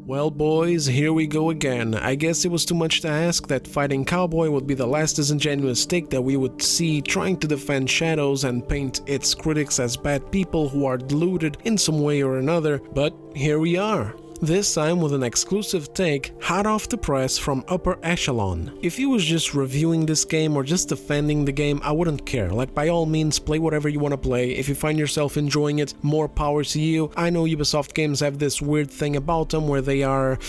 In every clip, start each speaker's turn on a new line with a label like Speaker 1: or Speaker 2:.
Speaker 1: Well boys, here we go again. I guess it was too much to ask that fighting Cowboy would be the last disingenuous take that we would see trying to defend Shadows and paint its critics as bad people who are deluded in some way or another, but here we are. This time with an exclusive take, hot off the press from Upper Echelon. If he was just reviewing this game or just defending the game, I wouldn't care. Like, by all means, play whatever you want to play. If you find yourself enjoying it, more power to you. I know Ubisoft games have this weird thing about them where they are...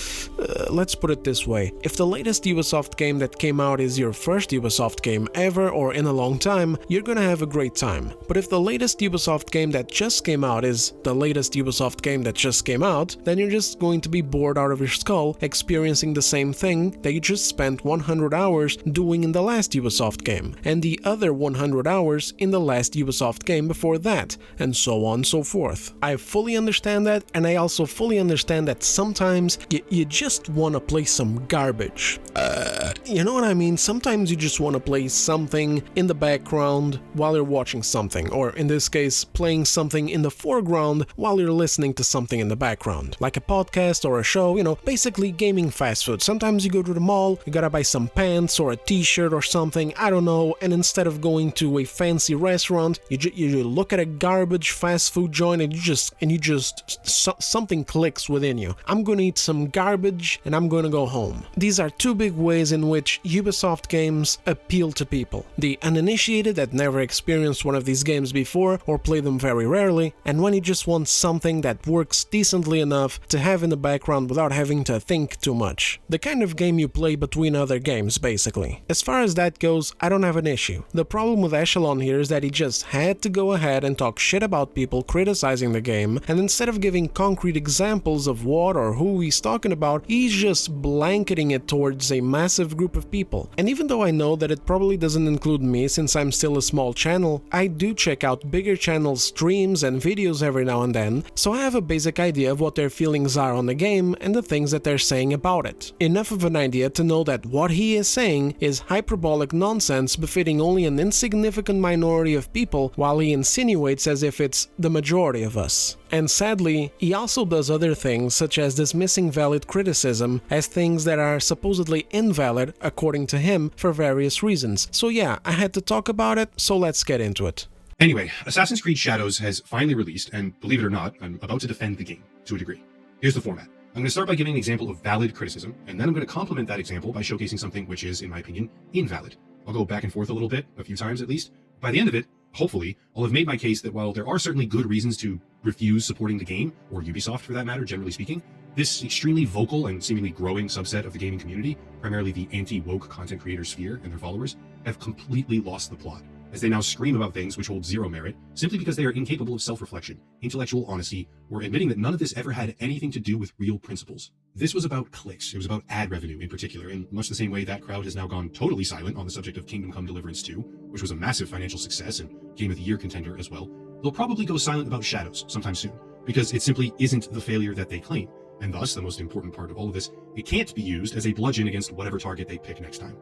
Speaker 1: let's put it this way. If the latest Ubisoft game that came out is your first Ubisoft game ever or in a long time, you're gonna have a great time. But if the latest Ubisoft game that just came out is the latest Ubisoft game that just came out, then you're just going to be bored out of your skull experiencing the same thing that you just spent 100 hours doing in the last Ubisoft game, and the other 100 hours in the last Ubisoft game before that, and so on and so forth. I fully understand that, and I also fully understand that sometimes you just want to play some garbage. You know what I mean? Sometimes you just want to play something in the background while you're watching something, or in this case, playing something in the foreground while you're listening to something in the background, like a podcast or a show, you know, basically gaming fast food. Sometimes you go to the mall, you gotta buy some pants or a t-shirt or something, I don't know, and instead of going to a fancy restaurant, you look at a garbage fast food joint and you just something clicks within you. I'm gonna eat some garbage and I'm gonna go home. These are two big ways in which Ubisoft games appeal to people. The uninitiated that never experienced one of these games before or play them very rarely, and when you just want something that works decently enough to have in the background without having to think too much. The kind of game you play between other games, basically. As far as that goes, I don't have an issue. The problem with Echelon here is that he just had to go ahead and talk shit about people criticizing the game, and instead of giving concrete examples of what or who he's talking about, he's just blanketing it towards a massive group of people. And even though I know that it probably doesn't include me since I'm still a small channel, I do check out bigger channels' streams and videos every now and then, so I have a basic idea of what their feelings are on the game and the things that they're saying about it. Enough of an idea to know that what he is saying is hyperbolic nonsense befitting only an insignificant minority of people, while he insinuates as if it's the majority of us. And sadly, he also does other things such as dismissing valid criticism as things that are supposedly invalid according to him for various reasons. So yeah, I had to talk about it, so let's get into it.
Speaker 2: Anyway, Assassin's Creed Shadows has finally released, and believe it or not, I'm about to defend the game, to a degree. Here's the format. I'm going to start by giving an example of valid criticism, and then I'm going to complement that example by showcasing something which is, in my opinion, invalid. I'll go back and forth a little bit, a few times at least. By the end of it, hopefully, I'll have made my case that while there are certainly good reasons to refuse supporting the game, or Ubisoft for that matter, generally speaking, this extremely vocal and seemingly growing subset of the gaming community, primarily the anti-woke content creator sphere and their followers, have completely lost the plot, as they now scream about things which hold zero merit, simply because they are incapable of self-reflection, intellectual honesty, or admitting that none of this ever had anything to do with real principles. This was about clicks, it was about ad revenue in particular, in much the same way that crowd has now gone totally silent on the subject of Kingdom Come Deliverance 2, which was a massive financial success and Game of the Year contender as well. They'll probably go silent about Shadows sometime soon, because it simply isn't the failure that they claim, and thus, the most important part of all of this, it can't be used as a bludgeon against whatever target they pick next time.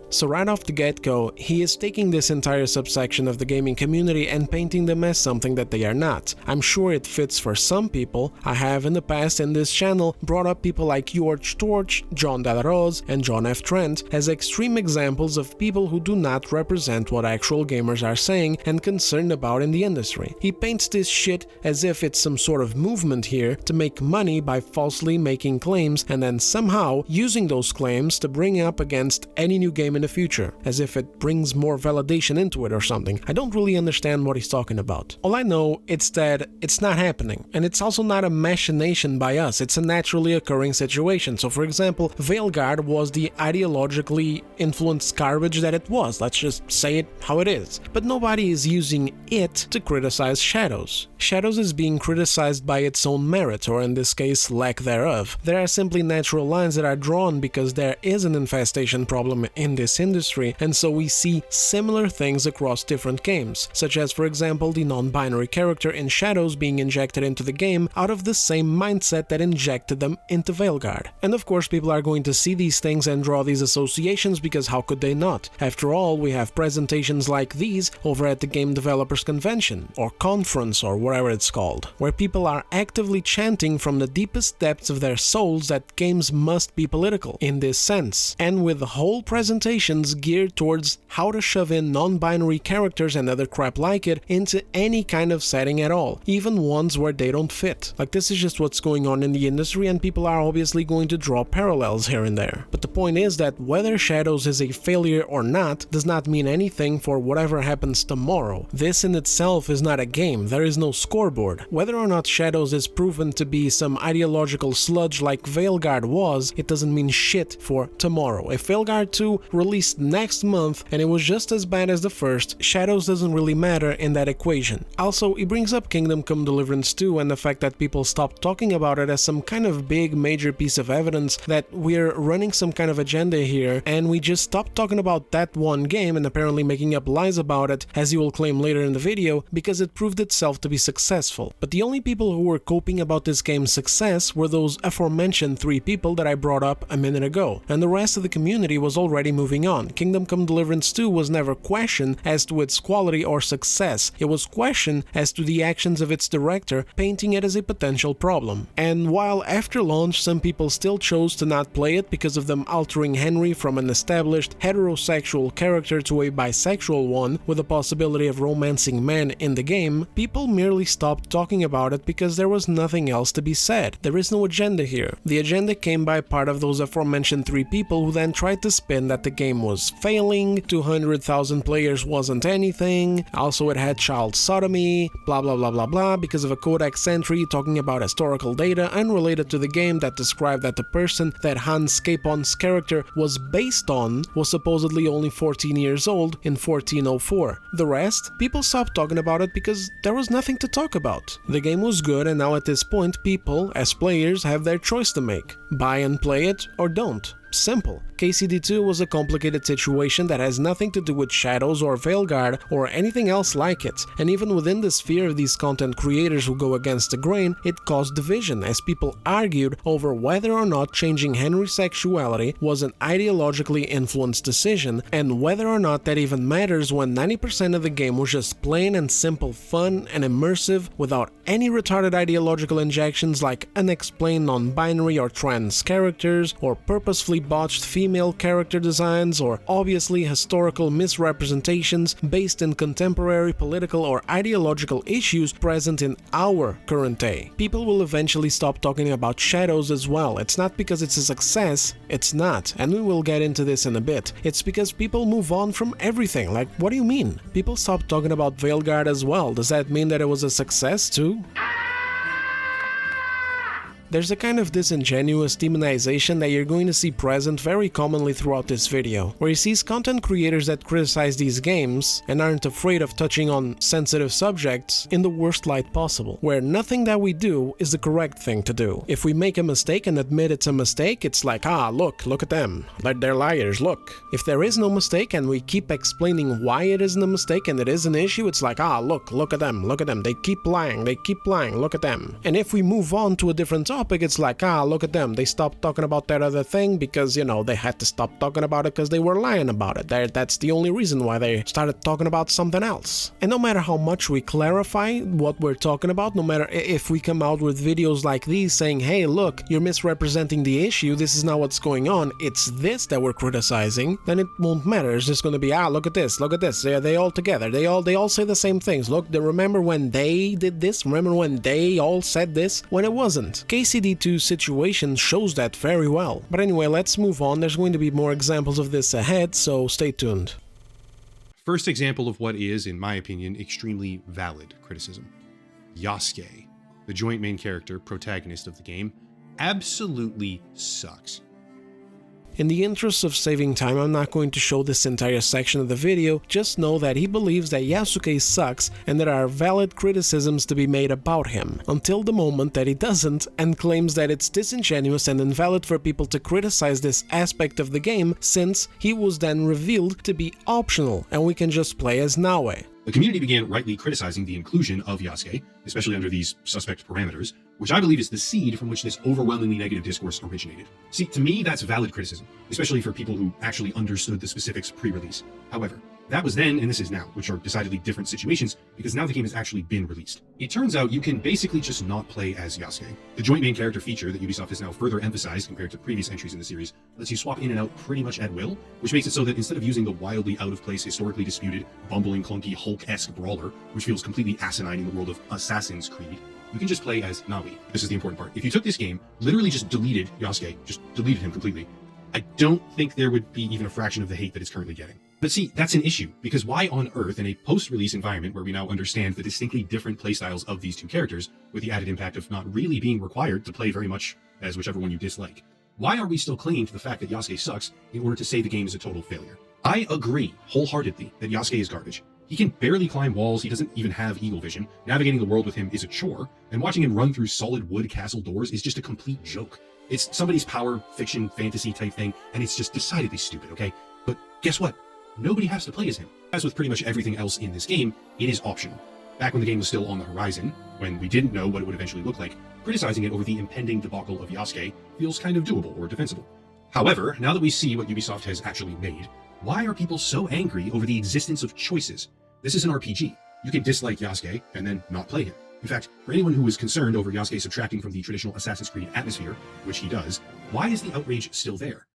Speaker 1: So right off the get-go, he is taking this entire subsection of the gaming community and painting them as something that they are not. I'm sure it fits for some people. I have in the past in this channel brought up people like George Torch, John Delarose, and John F. Trent as extreme examples of people who do not represent what actual gamers are saying and concerned about in the industry. He paints this shit as if it's some sort of movement here to make money by falsely making claims and then somehow using those claims to bring up against any new game in the future, as if it brings more validation into it or something. I don't really understand what he's talking about. All I know is that it's not happening, and it's also not a machination by us, it's a naturally occurring situation. So for example, Veilguard was the ideologically influenced garbage that it was, let's just say it how it is. But nobody is using it to criticize Shadows. Shadows is being criticized by its own merit, or in this case, lack thereof. There are simply natural lines that are drawn because there is an infestation problem in this this industry, and so we see similar things across different games, such as for example the non-binary character in Shadows being injected into the game out of the same mindset that injected them into Veilguard. And of course people are going to see these things and draw these associations, because how could they not? After all, we have presentations like these over at the Game Developers Convention, or conference, or whatever it's called, where people are actively chanting from the deepest depths of their souls that games must be political in this sense, and with whole presentations geared towards how to shove in non-binary characters and other crap like it into any kind of setting at all, even ones where they don't fit. Like, this is just what's going on in the industry, and people are obviously going to draw parallels here and there. But the point is that whether Shadows is a failure or not does not mean anything for whatever happens tomorrow. This in itself is not a game, there is no scoreboard. Whether or not Shadows is proven to be some ideological sludge like Veilguard was, it doesn't mean shit for tomorrow. If Veilguard 2 released next month and it was just as bad as the first, Shadows doesn't really matter in that equation. Also, he brings up Kingdom Come Deliverance 2 and the fact that people stopped talking about it as some kind of big major piece of evidence that we're running some kind of agenda here, and we just stopped talking about that one game and apparently making up lies about it, as you will claim later in the video, because it proved itself to be successful. But the only people who were coping about this game's success were those aforementioned 3 people that I brought up a minute ago, and the rest of the community was already moving on. Kingdom Come Deliverance 2 was never questioned as to its quality or success, it was questioned as to the actions of its director, painting it as a potential problem. And while after launch some people still chose to not play it because of them altering Henry from an established heterosexual character to a bisexual one with the possibility of romancing men in the game, people merely stopped talking about it because there was nothing else to be said. There is no agenda here. The agenda came by part of those aforementioned 3 people who then tried to spin that the game was failing, 200,000 players wasn't anything, also it had child sodomy, blah blah blah blah blah, because of a codex entry talking about historical data unrelated to the game that described that the person that Hans Capon's character was based on was supposedly only 14 years old in 1404. The rest, people stopped talking about it because there was nothing to talk about. The game was good, and now at this point people, as players, have their choice to make. Buy and play it or don't. Simple. KCD2 was a complicated situation that has nothing to do with Shadows or Veilguard or anything else like it, and even within the sphere of these content creators who go against the grain, it caused division as people argued over whether or not changing Henry's sexuality was an ideologically influenced decision, and whether or not that even matters when 90% of the game was just plain and simple fun and immersive without any retarded ideological injections like unexplained non-binary or trans characters, or purposefully botched female character designs, or obviously historical misrepresentations based in contemporary political or ideological issues present in our current day. People will eventually stop talking about Shadows as well. It's not because it's a success, it's not, and we will get into this in a bit. It's because people move on from everything. Like, what do you mean? People stopped talking about Veilguard as well. Does that mean that it was a success too? There's a kind of disingenuous demonization that you're going to see present very commonly throughout this video, where he sees content creators that criticize these games and aren't afraid of touching on sensitive subjects in the worst light possible, where nothing that we do is the correct thing to do. If we make a mistake and admit it's a mistake, it's like, look at them, like they're liars, look. If there is no mistake and we keep explaining why it isn't a mistake and it is an issue, it's like, look at them, they keep lying, look at them. And if we move on to a different topic, it's like, look at them, they stopped talking about that other thing because, you know, they had to stop talking about it because they were lying about it. That's the only reason why they started talking about something else. And no matter how much we clarify what we're talking about, no matter if we come out with videos like these saying, hey, look, you're misrepresenting the issue, this is not what's going on, it's this that we're criticizing, then it won't matter. It's just going to be, look at this, they all together, they all say the same things. Look, remember when they did this? Remember when they all said this? When it wasn't. KCD2's situation shows that very well. But anyway, let's move on. There's going to be more examples of this ahead, so stay tuned.
Speaker 2: First example of what is, in my opinion, extremely valid criticism. Yasuke, the joint main character, protagonist of the game, absolutely sucks.
Speaker 1: In the interest of saving time, I'm not going to show this entire section of the video, just know that he believes that Yasuke sucks and there are valid criticisms to be made about him, until the moment that he doesn't and claims that it's disingenuous and invalid for people to criticize this aspect of the game since he was then revealed to be optional and we can just play as Naue.
Speaker 2: The community began rightly criticizing the inclusion of Yasuke, especially under these suspect parameters, which I believe is the seed from which this overwhelmingly negative discourse originated. See, to me, that's valid criticism, especially for people who actually understood the specifics pre-release. However, that was then and this is now, which are decidedly different situations because now the game has actually been released. It turns out you can basically just not play as Yasuke. The joint main character feature that Ubisoft has now further emphasized compared to previous entries in the series lets you swap in and out pretty much at will, which makes it so that instead of using the wildly out-of-place, historically disputed, bumbling, clunky, Hulk-esque brawler, which feels completely asinine in the world of Assassin's Creed, you can just play as Naui. This is the important part. If you took this game, literally just deleted Yasuke, just deleted him completely, I don't think there would be even a fraction of the hate that it's currently getting. But see, that's an issue, because why on earth, in a post-release environment where we now understand the distinctly different playstyles of these two characters, with the added impact of not really being required to play very much as whichever one you dislike, why are we still clinging to the fact that Yasuke sucks in order to say the game is a total failure? I agree wholeheartedly that Yasuke is garbage. He can barely climb walls, he doesn't even have eagle vision, navigating the world with him is a chore, and watching him run through solid wood castle doors is just a complete joke. It's somebody's power, fiction, fantasy type thing, and it's just decidedly stupid, okay? But guess what? Nobody has to play as him. As with pretty much everything else in this game, it is optional. Back when the game was still on the horizon, when we didn't know what it would eventually look like, criticizing it over the impending debacle of Yasuke feels kind of doable or defensible. However, now that we see what Ubisoft has actually made, why are people so angry over the existence of choices? This is an RPG. You can dislike Yasuke and then not play him. In fact, for anyone who is concerned over Yasuke subtracting from the traditional Assassin's Creed atmosphere, which he does, why is the outrage still there?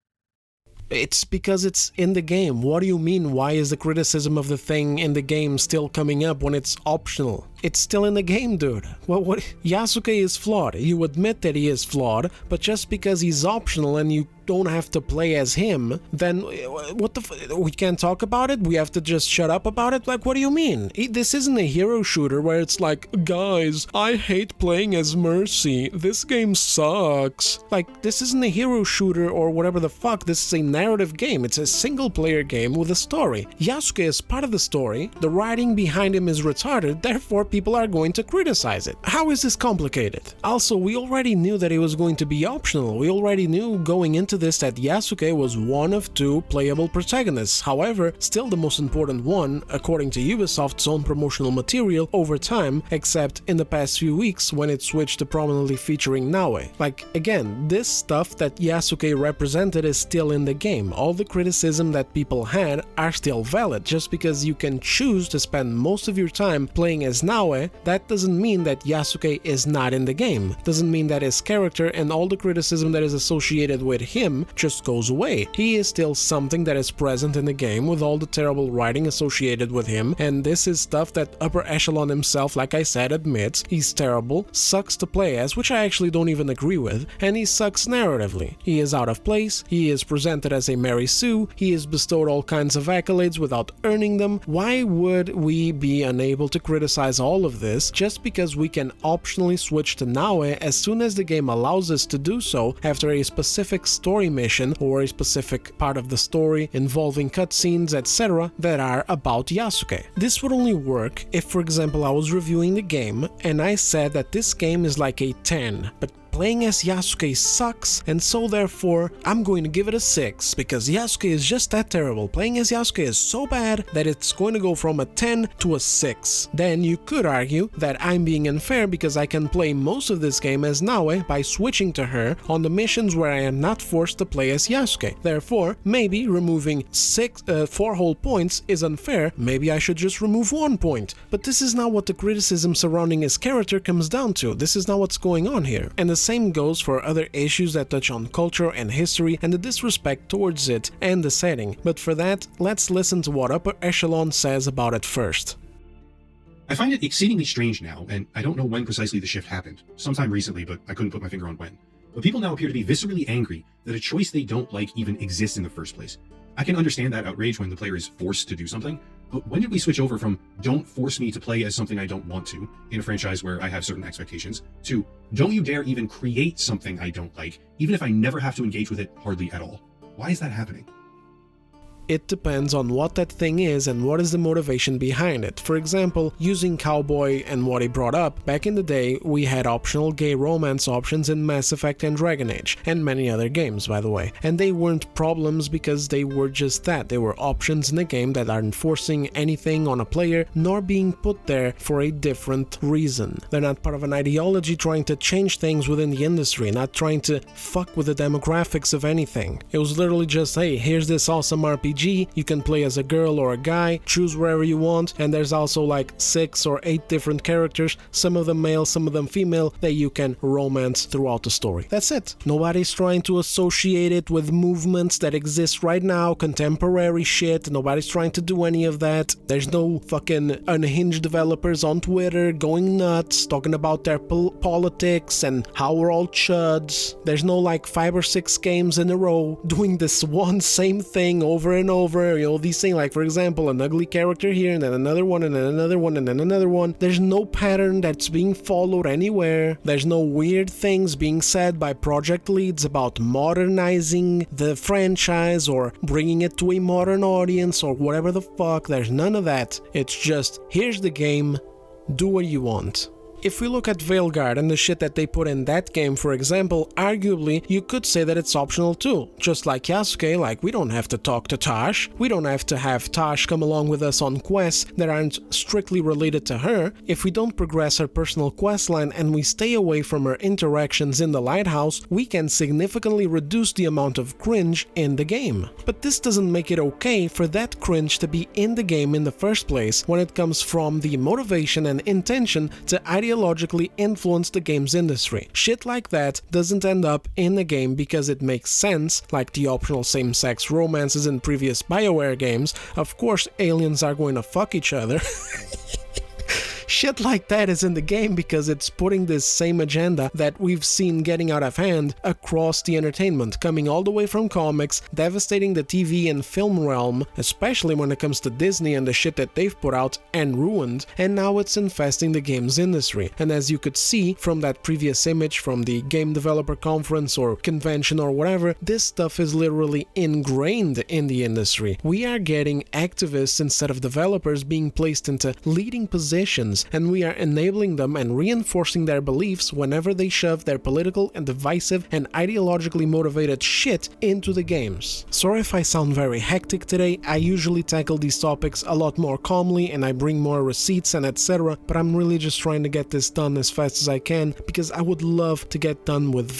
Speaker 1: It's because it's in the game. What do you mean, why is the criticism of the thing in the game still coming up when it's optional? It's still in the game, dude. What? Yasuke is flawed. You admit that he is flawed, but just because he's optional and you don't have to play as him, then what the we can't talk about it? We have to just shut up about it? Like, what do you mean? This isn't a hero shooter where it's like, guys, I hate playing as Mercy. This game sucks. Like, this isn't a hero shooter or whatever the fuck. This is a narrative game. It's a single-player game with a story. Yasuke is part of the story. The writing behind him is retarded, therefore people are going to criticize it. How is this complicated? Also, we already knew that it was going to be optional. We already knew going into this that Yasuke was one of two playable protagonists. However, still the most important one, according to Ubisoft's own promotional material, over time, except in the past few weeks when it switched to prominently featuring Naue. Like, again, this stuff that Yasuke represented is still in the game. All the criticism that people had are still valid. Just because you can choose to spend most of your time playing as Naue, that doesn't mean that Yasuke is not in the game. Doesn't mean that his character and all the criticism that is associated with him just goes away. He is still something that is present in the game with all the terrible writing associated with him, and this is stuff that Upper Echelon himself, like I said, admits. He's terrible, sucks to play as, which I actually don't even agree with, and he sucks narratively. He is out of place, he is presented as a Mary Sue, he is bestowed all kinds of accolades without earning them. Why would we be unable to criticize all of this just because we can optionally switch to Naue as soon as the game allows us to do so after a specific story mission or a specific part of the story involving cutscenes, etc. that are about Yasuke? This would only work if, for example, I was reviewing the game and I said that this game is like a 10, but playing as Yasuke sucks, and so therefore I'm going to give it a 6 because Yasuke is just that terrible. Playing as Yasuke is so bad that it's going to go from a 10 to a 6. Then you could argue that I'm being unfair because I can play most of this game as Naue by switching to her on the missions where I am not forced to play as Yasuke. Therefore, maybe removing 4 whole points is unfair. Maybe I should just remove 1 point. But this is not what the criticism surrounding his character comes down to. This is not what's going on here. And the same goes for other issues that touch on culture and history and the disrespect towards it and the setting. But for that, let's listen to what Upper Echelon says about it first.
Speaker 2: I find it exceedingly strange now, and I don't know when precisely the shift happened. Sometime recently, but I couldn't put my finger on when. But people now appear to be viscerally angry that a choice they don't like even exists in the first place. I can understand that outrage when the player is forced to do something, but when did we switch over from don't force me to play as something I don't want to, in a franchise where I have certain expectations, to don't you dare even create something I don't like, even if I never have to engage with it hardly at all? Why is that happening?
Speaker 1: It depends on what that thing is and what is the motivation behind it. For example, using Cowboy and what he brought up, back in the day we had optional gay romance options in Mass Effect and Dragon Age, and many other games by the way, and they weren't problems because they were just that. They were options in the game that aren't forcing anything on a player nor being put there for a different reason. They're not part of an ideology trying to change things within the industry, not trying to fuck with the demographics of anything. It was literally just, hey, here's this awesome RPG, you can play as a girl or a guy, choose wherever you want, and there's also like 6 or 8 different characters, some of them male, some of them female, that you can romance throughout the story. That's it. Nobody's trying to associate it with movements that exist right now, contemporary shit, nobody's trying to do any of that. There's no fucking unhinged developers on Twitter going nuts, talking about their politics and how we're all chuds. There's no like 5 or 6 games in a row doing this one same thing over and over, you know, these things like, for example, an ugly character here and then another one and then another one and then another one. There's no pattern that's being followed anywhere. There's no weird things being said by project leads about modernizing the franchise or bringing it to a modern audience or whatever the fuck. There's none of that. It's just, here's the game, do what you want. If we look at Veilguard and the shit that they put in that game, for example, arguably you could say that it's optional too. Just like Yasuke, like we don't have to talk to Tosh, we don't have to have Tosh come along with us on quests that aren't strictly related to her. If we don't progress her personal questline and we stay away from her interactions in the lighthouse, we can significantly reduce the amount of cringe in the game. But this doesn't make it okay for that cringe to be in the game in the first place when it comes from the motivation and intention to ideologically influence the game's industry. Shit like that doesn't end up in the game because it makes sense, like the optional same-sex romances in previous BioWare games. Of course, aliens are going to fuck each other. Shit like that is in the game because it's putting this same agenda that we've seen getting out of hand across the entertainment, coming all the way from comics, devastating the TV and film realm, especially when it comes to Disney and the shit that they've put out and ruined, and now it's infesting the games industry. And as you could see from that previous image from the Game Developer Conference or convention or whatever, this stuff is literally ingrained in the industry. We are getting activists instead of developers being placed into leading positions, and we are enabling them and reinforcing their beliefs whenever they shove their political and divisive and ideologically motivated shit into the games. Sorry if I sound very hectic today. I usually tackle these topics a lot more calmly and I bring more receipts and etc, but I'm really just trying to get this done as fast as I can because I would love to get done with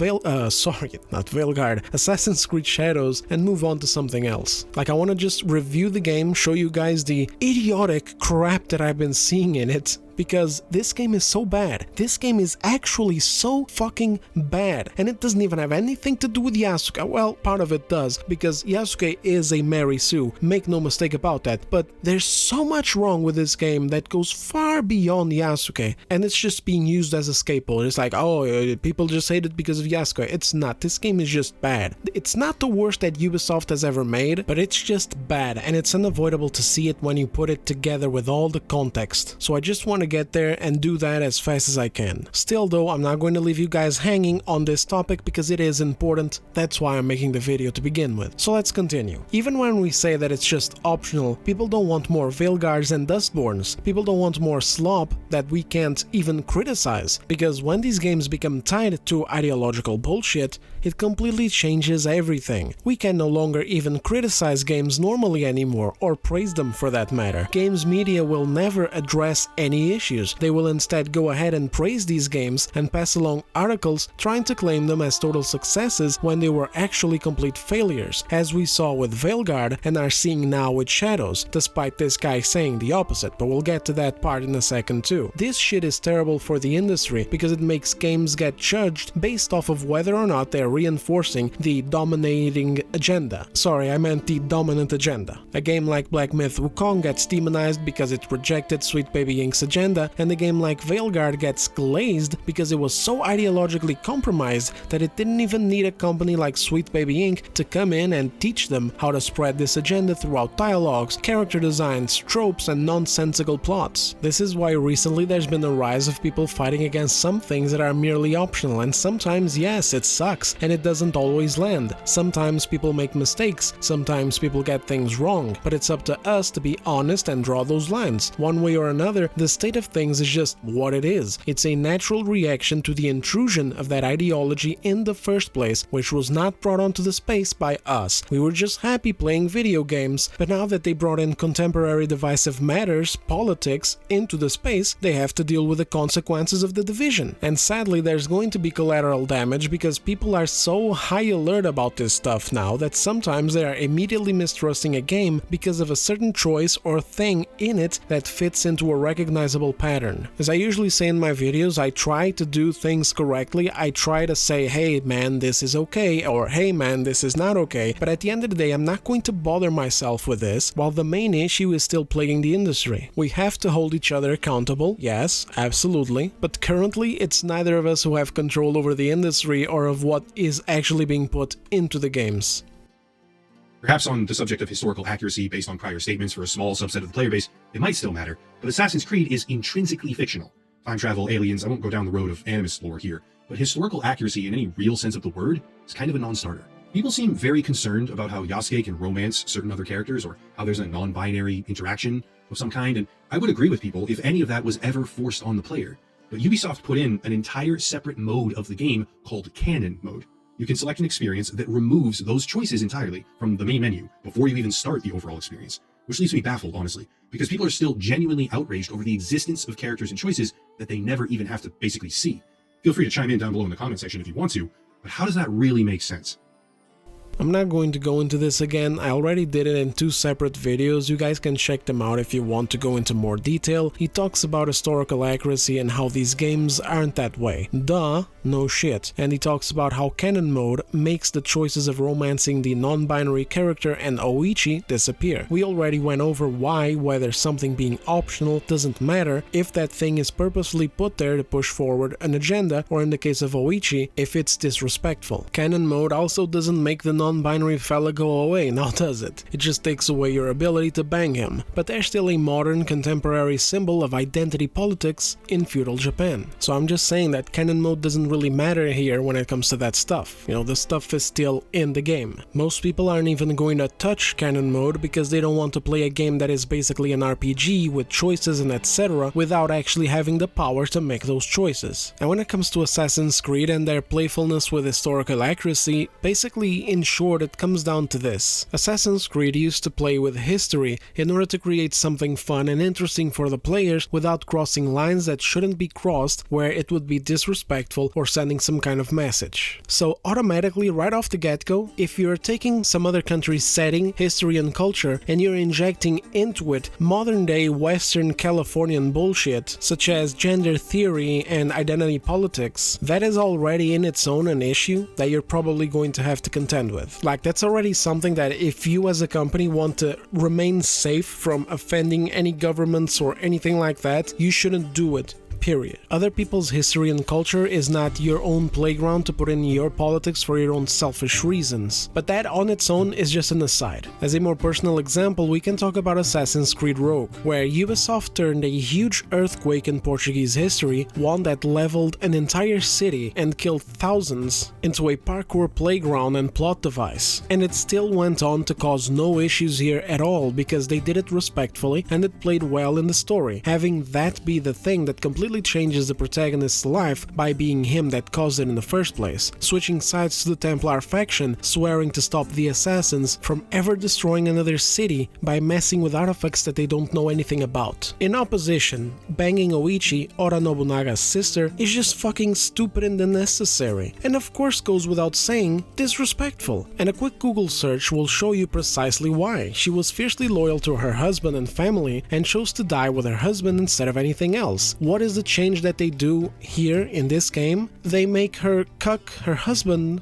Speaker 1: Assassin's Creed Shadows and move on to something else. Like, I want to just review the game, show you guys the idiotic crap that I've been seeing in it, because this game is so bad. This game is actually so fucking bad, and it doesn't even have anything to do with Yasuke. Well, part of it does, because Yasuke is a Mary Sue, make no mistake about that, but there's so much wrong with this game that goes far beyond Yasuke, and it's just being used as a scapegoat. It's like, oh, people just hate it because of Yasuke. It's not. This game is just bad. It's not the worst that Ubisoft has ever made, but it's just bad, and it's unavoidable to see it when you put it together with all the context. So I just want to get there and do that as fast as I can. Still though, I'm not going to leave you guys hanging on this topic because it is important. That's why I'm making the video to begin with. So let's continue. Even when we say that it's just optional, people don't want more Veilguards and Dustborns. People don't want more slop that we can't even criticize, because when these games become tied to ideological bullshit, it completely changes everything. We can no longer even criticize games normally anymore, or praise them for that matter. Games media will never address any issues. They will instead go ahead and praise these games and pass along articles trying to claim them as total successes when they were actually complete failures, as we saw with Veilguard and are seeing now with Shadows, despite this guy saying the opposite, but we'll get to that part in a second too. This shit is terrible for the industry because it makes games get judged based off of whether or not they're reinforcing the dominating agenda. Sorry, I meant the dominant agenda. A game like Black Myth Wukong gets demonized because it rejected Sweet Baby Inc.'s agenda, agenda, and a game like Veilguard gets glazed because it was so ideologically compromised that it didn't even need a company like Sweet Baby Inc. to come in and teach them how to spread this agenda throughout dialogues, character designs, tropes, and nonsensical plots. This is why recently there's been a rise of people fighting against some things that are merely optional, and sometimes, yes, it sucks, and it doesn't always land. Sometimes people make mistakes, sometimes people get things wrong, but it's up to us to be honest and draw those lines. One way or another, the state of things is just what it is. It's a natural reaction to the intrusion of that ideology in the first place, which was not brought onto the space by us. We were just happy playing video games, but now that they brought in contemporary divisive matters, politics, into the space, they have to deal with the consequences of the division. And sadly, there's going to be collateral damage because people are so high alert about this stuff now that sometimes they are immediately mistrusting a game because of a certain choice or thing in it that fits into a recognizable pattern. As I usually say in my videos, I try to do things correctly. I try to say, hey man, this is okay, or hey man, this is not okay, but at the end of the day, I'm not going to bother myself with this while the main issue is still plaguing the industry. We have to hold each other accountable, yes, absolutely, but currently it's neither of us who have control over the industry or of what is actually being put into the games.
Speaker 2: Perhaps on the subject of historical accuracy based on prior statements for a small subset of the player base, it might still matter, but Assassin's Creed is intrinsically fictional. Time travel, aliens, I won't go down the road of animist lore here, but historical accuracy in any real sense of the word is kind of a non-starter. People seem very concerned about how Yasuke can romance certain other characters or how there's a non-binary interaction of some kind, and I would agree with people if any of that was ever forced on the player. But Ubisoft put in an entire separate mode of the game called Canon Mode. You can select an experience that removes those choices entirely from the main menu before you even start the overall experience, which leaves me baffled, honestly, because people are still genuinely outraged over the existence of characters and choices that they never even have to basically see. Feel free to chime in down below in the comment section if you want to, but how does that really make sense?
Speaker 1: I'm not going to go into this again, I already did it in 2 separate videos, you guys can check them out if you want to go into more detail. He talks about historical accuracy and how these games aren't that way. Duh, no shit. And he talks about how canon mode makes the choices of romancing the non-binary character and Oichi disappear. We already went over why whether something being optional doesn't matter if that thing is purposefully put there to push forward an agenda, or in the case of Oichi, if it's disrespectful. Canon mode also doesn't make the non-binary fella go away, now does it? It just takes away your ability to bang him. But there's still a modern, contemporary symbol of identity politics in feudal Japan. So I'm just saying that canon mode doesn't really matter here when it comes to that stuff. You know, the stuff is still in the game. Most people aren't even going to touch canon mode because they don't want to play a game that is basically an RPG with choices and etc. without actually having the power to make those choices. And when it comes to Assassin's Creed and their playfulness with historical accuracy, basically in short it comes down to this. Assassin's Creed used to play with history in order to create something fun and interesting for the players without crossing lines that shouldn't be crossed where it would be disrespectful or sending some kind of message. So automatically right off the get-go, if you're taking some other country's setting, history and culture and you're injecting into it modern day Western Californian bullshit such as gender theory and identity politics, that is already in its own an issue that you're probably going to have to contend with. Like, that's already something that if you as a company want to remain safe from offending any governments or anything like that, you shouldn't do it. Period. Other people's history and culture is not your own playground to put in your politics for your own selfish reasons. But that on its own is just an aside. As a more personal example, we can talk about Assassin's Creed Rogue, where Ubisoft turned a huge earthquake in Portuguese history, one that leveled an entire city and killed thousands, into a parkour playground and plot device. And it still went on to cause no issues here at all because they did it respectfully and it played well in the story, having that be the thing that completely changes the protagonist's life by being him that caused it in the first place, switching sides to the Templar faction, swearing to stop the assassins from ever destroying another city by messing with artifacts that they don't know anything about. In opposition, banging Oichi, Oda Nobunaga's sister, is just fucking stupid and unnecessary, and of course goes without saying, disrespectful. And a quick Google search will show you precisely why. She was fiercely loyal to her husband and family and chose to die with her husband instead of anything else. What is the the change that they do here in this game, they make her cuck her husband,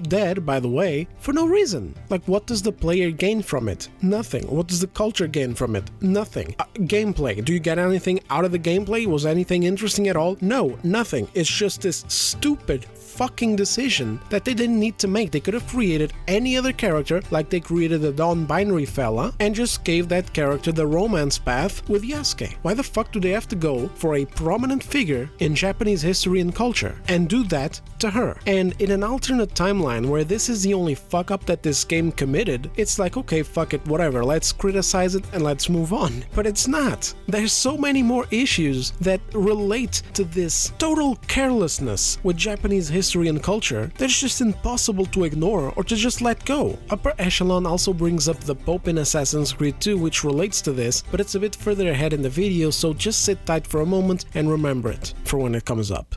Speaker 1: dead, by the way, for no reason. Like, what does the player gain from it? Nothing. What does the culture gain from it? Nothing. Gameplay. Do you get anything out of the gameplay? Was anything interesting at all? No, nothing. It's just this stupid fucking decision that they didn't need to make. They could have created any other character, like they created the non-binary fella, and just gave that character the romance path with Yasuke. Why the fuck do they have to go for a prominent figure in Japanese history and culture and do that to her? And in an alternate timeline where this is the only fuck up that this game committed, it's like, okay, fuck it, whatever, let's criticize it and let's move on. But it's not. There's so many more issues that relate to this total carelessness with Japanese history and culture that it's just impossible to ignore or to just let go. Upper Echelon also brings up the Pope in Assassin's Creed 2, which relates to this, but it's a bit further ahead in the video, so just sit tight for a moment and remember it for when it comes up.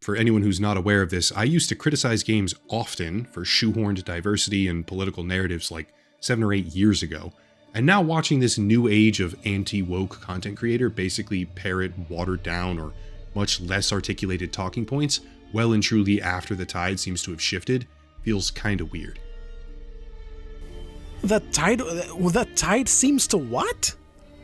Speaker 2: For anyone who's not aware of this, I used to criticize games often for shoehorned diversity and political narratives like 7 or 8 years ago. And now watching this new age of anti-woke content creator basically parrot watered down or much less articulated talking points well and truly after the tide seems to have shifted feels kinda weird.
Speaker 1: The tide seems to what?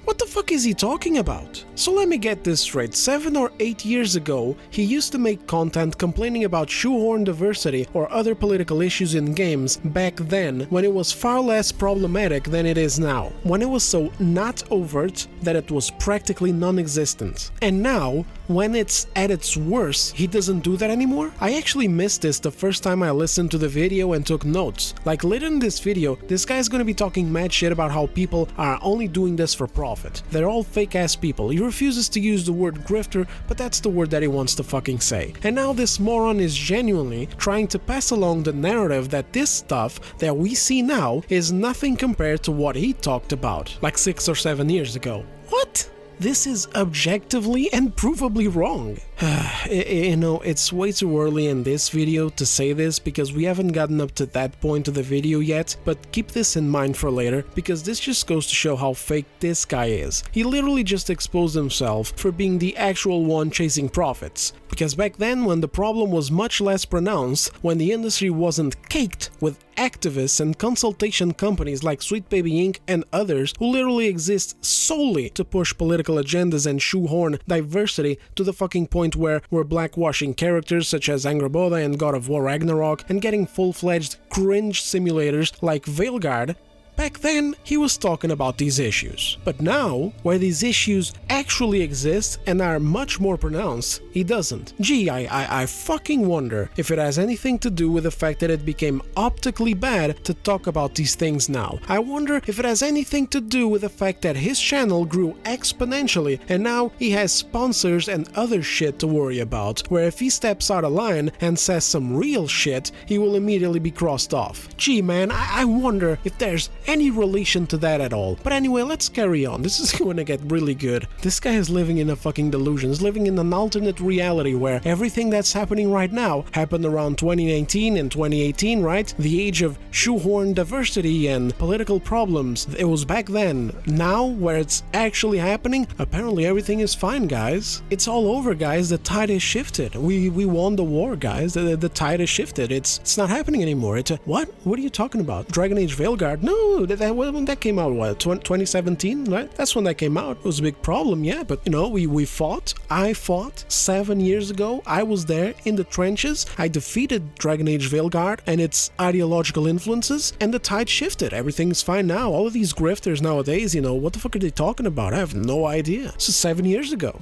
Speaker 1: What the fuck is he talking about? So let me get this straight. 7 or 8 years ago, he used to make content complaining about shoehorn diversity or other political issues in games back then, when it was far less problematic than it is now. When it was so not overt that it was practically non-existent. And now, when it's at its worst, he doesn't do that anymore? I actually missed this the first time I listened to the video and took notes. Like, later in this video, this guy's gonna be talking mad shit about how people are only doing this for profit. They're all fake-ass people. He refuses to use the word grifter, but that's the word that he wants to fucking say. And now this moron is genuinely trying to pass along the narrative that this stuff that we see now is nothing compared to what he talked about like 6 or 7 years ago. What? This is objectively and provably wrong. It's way too early in this video to say this because we haven't gotten up to that point of the video yet, but keep this in mind for later because this just goes to show how fake this guy is. He literally just exposed himself for being the actual one chasing profits. Because back then, when the problem was much less pronounced, when the industry wasn't caked with activists and consultation companies like Sweet Baby Inc. and others who literally exist solely to push political agendas and shoehorn diversity to the fucking point where we're blackwashing characters such as Angrboda and God of War Ragnarok and getting full-fledged cringe simulators like Veilguard. Back then, he was talking about these issues. But now, where these issues actually exist and are much more pronounced, he doesn't. Gee, I fucking wonder if it has anything to do with the fact that it became optically bad to talk about these things now. I wonder if it has anything to do with the fact that his channel grew exponentially and now he has sponsors and other shit to worry about, where if he steps out of line and says some real shit, he will immediately be crossed off. Gee man, I wonder if there's any relation to that at all. But anyway, let's carry on. This is gonna get really good. This guy is living in a fucking delusion. He's living in an alternate reality where everything that's happening right now happened around 2019 and 2018, right? The age of shoehorn diversity and political problems. It was back then. Now, where it's actually happening, apparently everything is fine, guys. It's all over, guys. The tide is shifted. We won the war, guys. The tide is shifted. It's not happening anymore. What? What are you talking about? Dragon Age Veilguard? No, when that came out, what, 2017, right? That's when that came out. It was a big problem, yeah, but we fought. I fought 7 years ago. I was there in the trenches. I defeated Dragon Age Veilguard and its ideological influences, and the tide shifted. Everything's fine now. All of these grifters nowadays, what the fuck are they talking about? I have no idea. This is 7 years ago.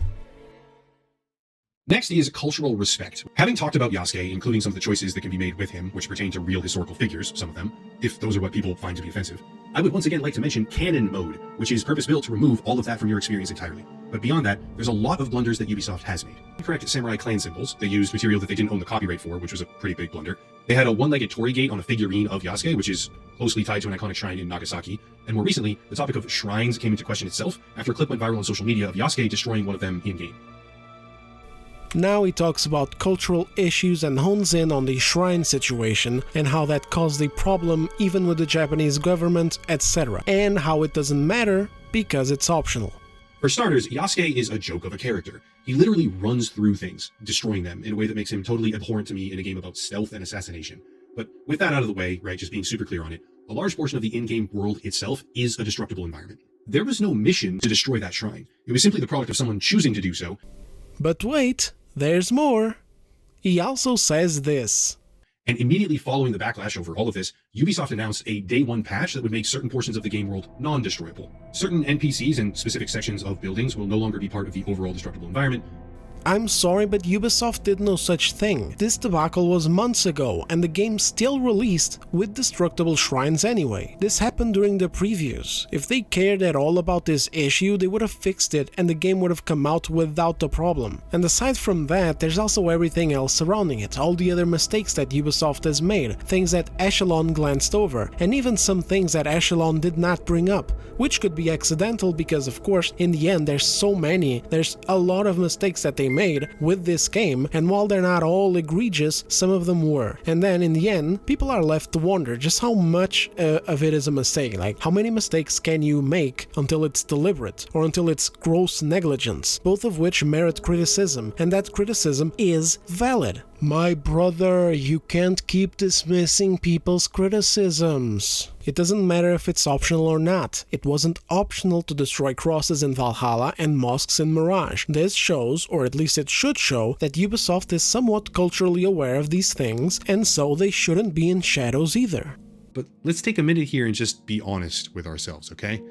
Speaker 2: Next is cultural respect. Having talked about Yasuke, including some of the choices that can be made with him, which pertain to real historical figures, some of them, if those are what people find to be offensive, I would once again like to mention canon mode, which is purpose-built to remove all of that from your experience entirely. But beyond that, there's a lot of blunders that Ubisoft has made. Correct samurai clan symbols. They used material that they didn't own the copyright for, which was a pretty big blunder. They had a one-legged torii gate on a figurine of Yasuke, which is closely tied to an iconic shrine in Nagasaki. And more recently, the topic of shrines came into question itself after a clip went viral on social media of Yasuke destroying one of them in-game.
Speaker 1: Now he talks about cultural issues and hones in on the shrine situation and how that caused a problem even with the Japanese government, etc. And how it doesn't matter because it's optional.
Speaker 2: For starters, Yasuke is a joke of a character. He literally runs through things, destroying them in a way that makes him totally abhorrent to me in a game about stealth and assassination. But with that out of the way, right, just being super clear on it, a large portion of the in-game world itself is a destructible environment. There was no mission to destroy that shrine. It was simply the product of someone choosing to do so.
Speaker 1: But wait, there's more. He also says this.
Speaker 2: And immediately following the backlash over all of this, Ubisoft announced a day one patch that would make certain portions of the game world non-destroyable. Certain NPCs and specific sections of buildings will no longer be part of the overall destructible environment.
Speaker 1: I'm sorry, but Ubisoft did no such thing. This debacle was months ago, and the game still released with destructible shrines anyway. This happened during the previews. If they cared at all about this issue, they would have fixed it and the game would have come out without the problem. And aside from that, there's also everything else surrounding it, all the other mistakes that Ubisoft has made, things that Echelon glanced over, and even some things that Echelon did not bring up, which could be accidental because, of course, in the end there's a lot of mistakes that they made with this game, and while they're not all egregious, some of them were. And then in the end, people are left to wonder just how much of it is a mistake. Like, how many mistakes can you make until it's deliberate, or until it's gross negligence, both of which merit criticism, and that criticism is valid. My brother, you can't keep dismissing people's criticisms. It doesn't matter if it's optional or not. It wasn't optional to destroy crosses in Valhalla and mosques in Mirage. This shows, or at least it should show, that Ubisoft is somewhat culturally aware of these things, and so they shouldn't be in shadows either.
Speaker 2: But let's take a minute here and just be honest with ourselves, okay?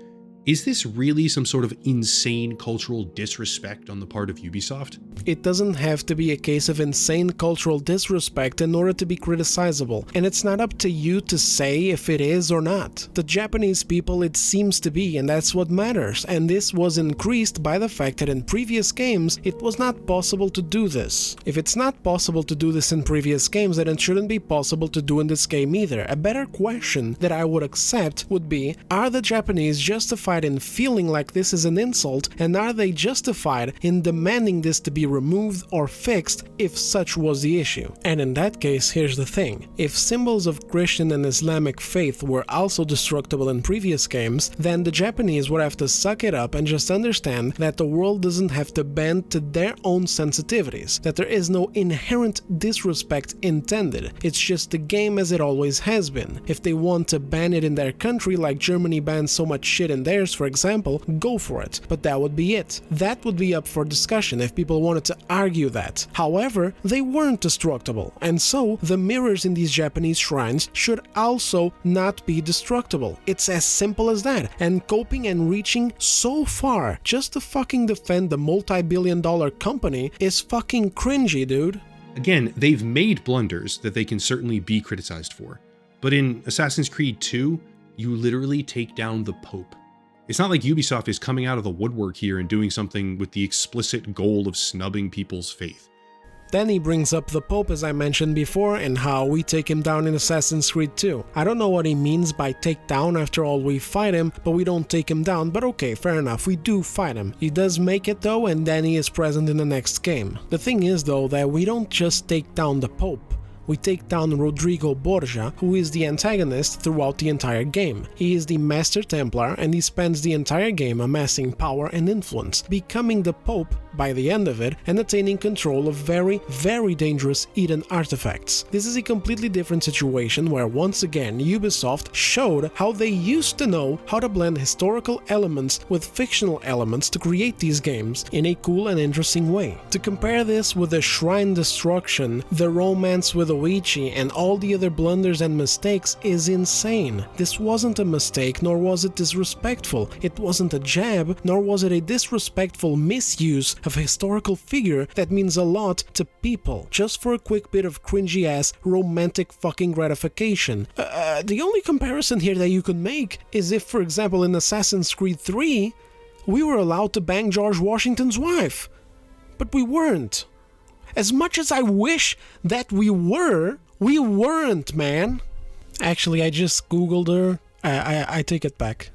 Speaker 2: Is this really some sort of insane cultural disrespect on the part of Ubisoft?
Speaker 1: It doesn't have to be a case of insane cultural disrespect in order to be criticizable, and it's not up to you to say if it is or not. The Japanese people it seems to be, and that's what matters, and this was increased by the fact that in previous games it was not possible to do this. If it's not possible to do this in previous games, then it shouldn't be possible to do in this game either. A better question that I would accept would be, are the Japanese justified in feeling like this is an insult, and are they justified in demanding this to be removed or fixed if such was the issue? And in that case, here's the thing. If symbols of Christian and Islamic faith were also destructible in previous games, then the Japanese would have to suck it up and just understand that the world doesn't have to bend to their own sensitivities, that there is no inherent disrespect intended. It's just the game as it always has been. If they want to ban it in their country like Germany bans so much shit in theirs, for example, go for it. But that would be it. That would be up for discussion if people wanted to argue that. However, they weren't destructible, and so the mirrors in these Japanese shrines should also not be destructible. It's as simple as that. And coping and reaching so far just to fucking defend the multi-billion-dollar company is fucking cringy, dude.
Speaker 2: Again, they've made blunders that they can certainly be criticized for. But in Assassin's Creed 2, you literally take down the Pope. It's not like Ubisoft is coming out of the woodwork here and doing something with the explicit goal of snubbing people's faith.
Speaker 1: Then he brings up the Pope, as I mentioned before, and how we take him down in Assassin's Creed 2. I don't know what he means by take down. After all, we fight him, but we don't take him down. But okay, fair enough, we do fight him. He does make it though, and then he is present in the next game. The thing is though, that we don't just take down the Pope. We take down Rodrigo Borgia, who is the antagonist throughout the entire game. He is the Master Templar, and he spends the entire game amassing power and influence, becoming the Pope by the end of it, and attaining control of very, very dangerous Eden artifacts. This is a completely different situation where once again Ubisoft showed how they used to know how to blend historical elements with fictional elements to create these games in a cool and interesting way. To compare this with the Shrine Destruction, the romance with Oichi, and all the other blunders and mistakes is insane. This wasn't a mistake, nor was it disrespectful. It wasn't a jab, nor was it a disrespectful misuse of a historical figure that means a lot to people, just for a quick bit of cringy ass romantic fucking gratification. The only comparison here that you could make is if, for example, in Assassin's Creed 3, we were allowed to bang George Washington's wife. But we weren't. As much as I wish that we weren't, man. Actually, I just googled her. I take it back.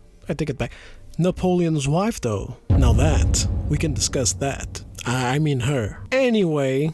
Speaker 1: Napoleon's wife, though. Now that, we can discuss that. I mean her. Anyway.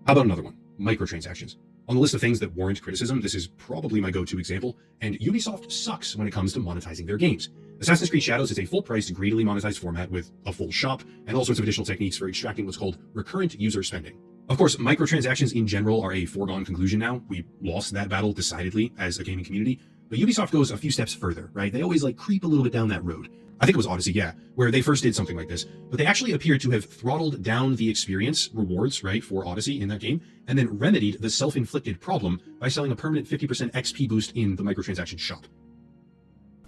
Speaker 2: How about another one? Microtransactions. On the list of things that warrant criticism, this is probably my go-to example, and Ubisoft sucks when it comes to monetizing their games. Assassin's Creed Shadows is a full-priced, greedily monetized format with a full shop and all sorts of additional techniques for extracting what's called recurrent user spending. Of course, microtransactions in general are a foregone conclusion now. We lost that battle decidedly as a gaming community, but Ubisoft goes a few steps further, right? They always creep a little bit down that road. I think it was Odyssey, yeah, where they first did something like this, but they actually appeared to have throttled down the experience rewards, right, for Odyssey in that game, and then remedied the self-inflicted problem by selling a permanent 50% XP boost in the microtransaction shop.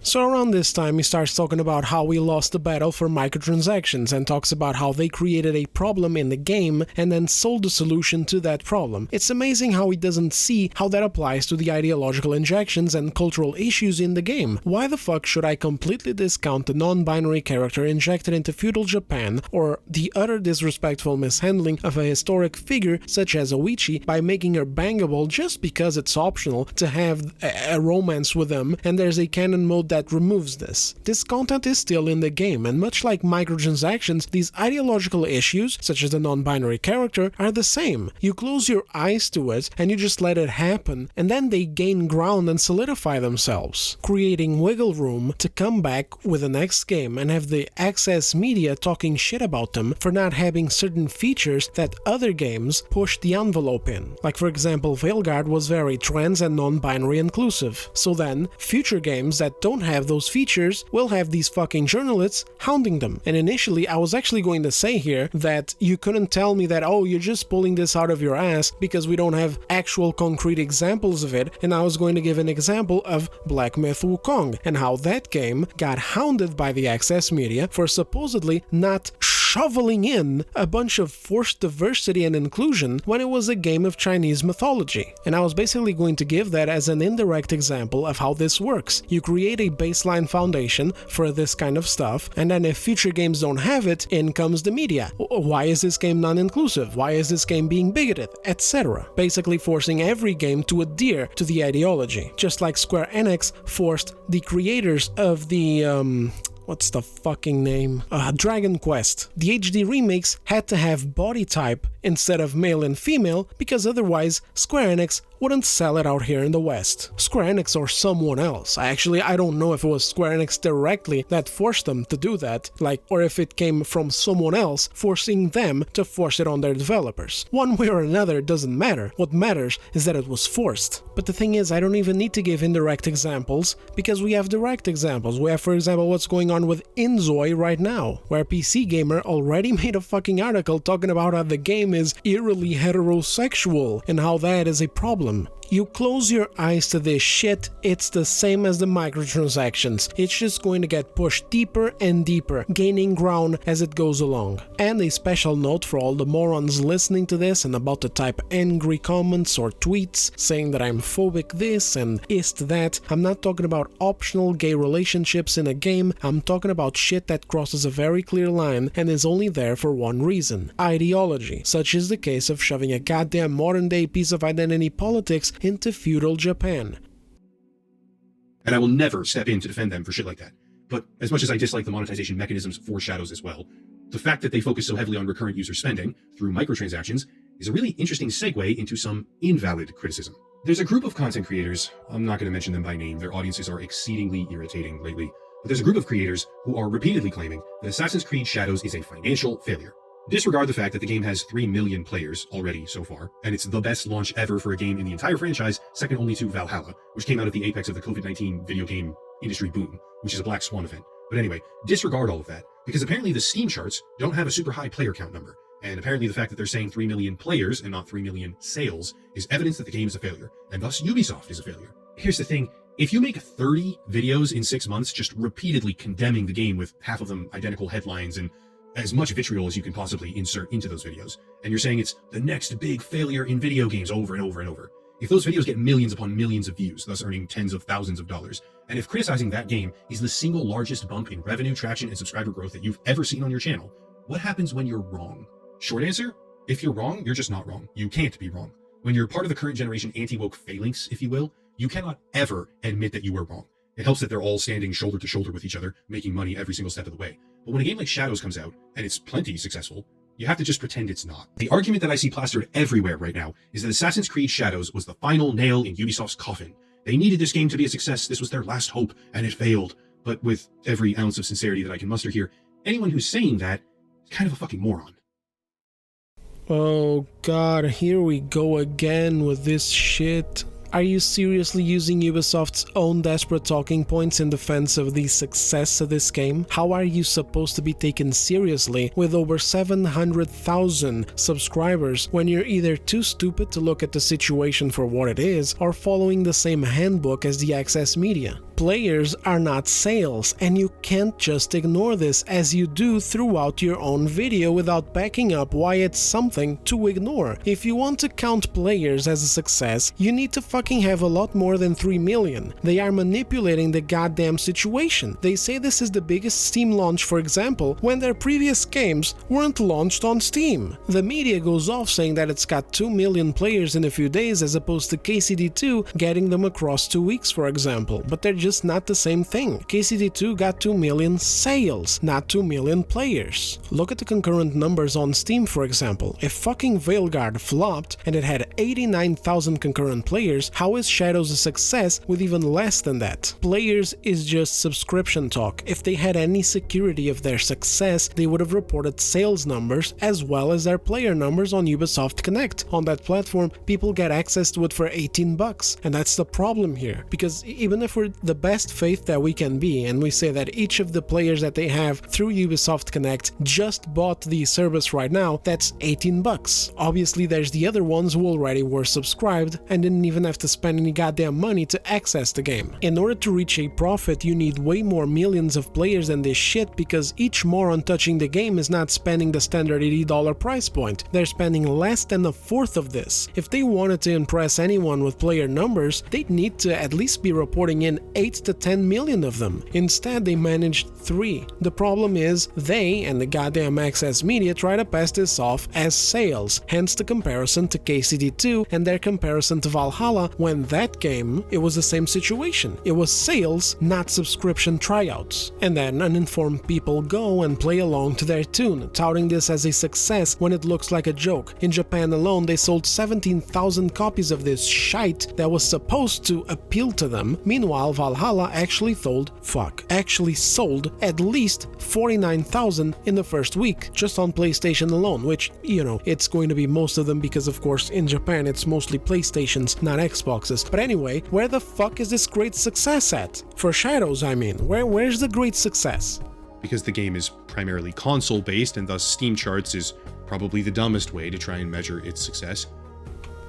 Speaker 1: So around this time, he starts talking about how we lost the battle for microtransactions and talks about how they created a problem in the game and then sold the solution to that problem. It's amazing how he doesn't see how that applies to the ideological injections and cultural issues in the game. Why the fuck should I completely discount the non-binary character injected into feudal Japan or the utter disrespectful mishandling of a historic figure such as Oichi by making her bangable just because it's optional to have a romance with them and there's a canon mode that removes this. This content is still in the game, and much like microtransactions, these ideological issues, such as the non-binary character, are the same. You close your eyes to it and you just let it happen, and then they gain ground and solidify themselves, creating wiggle room to come back with the next game and have the access media talking shit about them for not having certain features that other games push the envelope in. Like for example, Veilguard was very trans and non-binary inclusive. So then, future games that don't have those features will have these fucking journalists hounding them. And initially I was actually going to say here that you couldn't tell me that, oh, you're just pulling this out of your ass because we don't have actual concrete examples of it, and I was going to give an example of Black Myth Wukong and how that game got hounded by the access media for supposedly not shoveling in a bunch of forced diversity and inclusion when it was a game of Chinese mythology. And I was basically going to give that as an indirect example of how this works. You create a baseline foundation for this kind of stuff, and then if future games don't have it, in comes the media. Why is this game non-inclusive? Why is this game being bigoted? Etc. Basically forcing every game to adhere to the ideology. Just like Square Enix forced the creators of the what's the fucking name? Dragon Quest. The HD remakes had to have body type instead of male and female because otherwise Square Enix wouldn't sell it out here in the West. Square Enix or someone else. I don't know if it was Square Enix directly that forced them to do that, or if it came from someone else forcing them to force it on their developers. One way or another, it doesn't matter. What matters is that it was forced. But the thing is, I don't even need to give indirect examples because we have direct examples. We have, for example, what's going on with Inzoi right now, where PC Gamer already made a fucking article talking about how the game is eerily heterosexual and how that is a problem. You close your eyes to this shit, it's the same as the microtransactions. It's just going to get pushed deeper and deeper, gaining ground as it goes along. And a special note for all the morons listening to this and about to type angry comments or tweets saying that I'm phobic this and ist that. I'm not talking about optional gay relationships in a game, I'm talking about shit that crosses a very clear line and is only there for one reason: ideology, such is the case of shoving a goddamn modern day piece of identity politics into feudal Japan.
Speaker 2: And I will never step in to defend them for shit like that. But as much as I dislike the monetization mechanisms for Shadows as well, the fact that they focus so heavily on recurrent user spending through microtransactions is a really interesting segue into some invalid criticism. There's a group of content creators, I'm not going to mention them by name, their audiences are exceedingly irritating lately, but there's a group of creators who are repeatedly claiming that Assassin's Creed Shadows is a financial failure. Disregard the fact that the game has 3 million players already so far, and it's the best launch ever for a game in the entire franchise, second only to Valhalla, which came out at the apex of the COVID-19 video game industry boom, which is a black swan event. But anyway, disregard all of that, because apparently the Steam charts don't have a super high player count number, and apparently the fact that they're saying 3 million players and not 3 million sales is evidence that the game is a failure, and thus Ubisoft is a failure. Here's the thing, if you make 30 videos in 6 months just repeatedly condemning the game with half of them identical headlines and as much vitriol as you can possibly insert into those videos, and you're saying it's the next big failure in video games over and over and over, if those videos get millions upon millions of views, thus earning tens of thousands of dollars, and if criticizing that game is the single largest bump in revenue, traction, and subscriber growth that you've ever seen on your channel, what happens when you're wrong? Short answer, if you're wrong, you're just not wrong. You can't be wrong. When you're part of the current generation anti-woke phalanx, if you will, you cannot ever admit that you were wrong. It helps that they're all standing shoulder to shoulder with each other, making money every single step of the way. But when a game like Shadows comes out, and it's plenty successful, you have to just pretend it's not. The argument that I see plastered everywhere right now is that Assassin's Creed Shadows was the final nail in Ubisoft's coffin. They needed this game to be a success, this was their last hope, and it failed. But with every ounce of sincerity that I can muster here, anyone who's saying that is kind of a fucking moron.
Speaker 1: Oh god, here we go again with this shit. Are you seriously using Ubisoft's own desperate talking points in defense of the success of this game? How are you supposed to be taken seriously with over 700,000 subscribers when you're either too stupid to look at the situation for what it is, or following the same handbook as the excess media? Players are not sales, and you can't just ignore this as you do throughout your own video without backing up why it's something to ignore. If you want to count players as a success, you need to fucking have a lot more than 3 million. They are manipulating the goddamn situation. They say this is the biggest Steam launch, for example, when their previous games weren't launched on Steam. The media goes off saying that it's got 2 million players in a few days as opposed to KCD2 getting them across 2 weeks, for example, but they're just not the same thing. KCD2 got 2 million sales, not 2 million players. Look at the concurrent numbers on Steam, for example. If fucking Veilguard flopped and it had 89,000 concurrent players, how is Shadows a success with even less than that? Players is just subscription talk. If they had any security of their success, they would have reported sales numbers as well as their player numbers on Ubisoft Connect. On that platform, people get access to it for $18, and that's the problem here, because even if we're the best faith that we can be and we say that each of the players that they have through Ubisoft Connect just bought the service right now, that's $18. Obviously there's the other ones who already were subscribed and didn't even have to spend any goddamn money to access the game. In order to reach a profit, you need way more millions of players than this shit, because each moron touching the game is not spending the standard $80 price point. They're spending less than a fourth of this. If they wanted to impress anyone with player numbers, they'd need to at least be reporting in 8 to 10 million of them. Instead, they managed 3. The problem is they and the goddamn excess media try to pass this off as sales, hence the comparison to KCD2 and their comparison to Valhalla, when that game, it was the same situation. It was sales, not subscription tryouts. And then uninformed people go and play along to their tune, touting this as a success when it looks like a joke. In Japan alone, they sold 17,000 copies of this shite that was supposed to appeal to them. Meanwhile, Valhalla actually sold at least 49,000 in the first week, just on PlayStation alone, which, you know, it's going to be most of them because, of course, in Japan it's mostly PlayStations, not Xboxes. But anyway, where the fuck is this great success at? For Shadows, I mean, where's the great success?
Speaker 2: Because the game is primarily console-based, and thus Steam charts is probably the dumbest way to try and measure its success.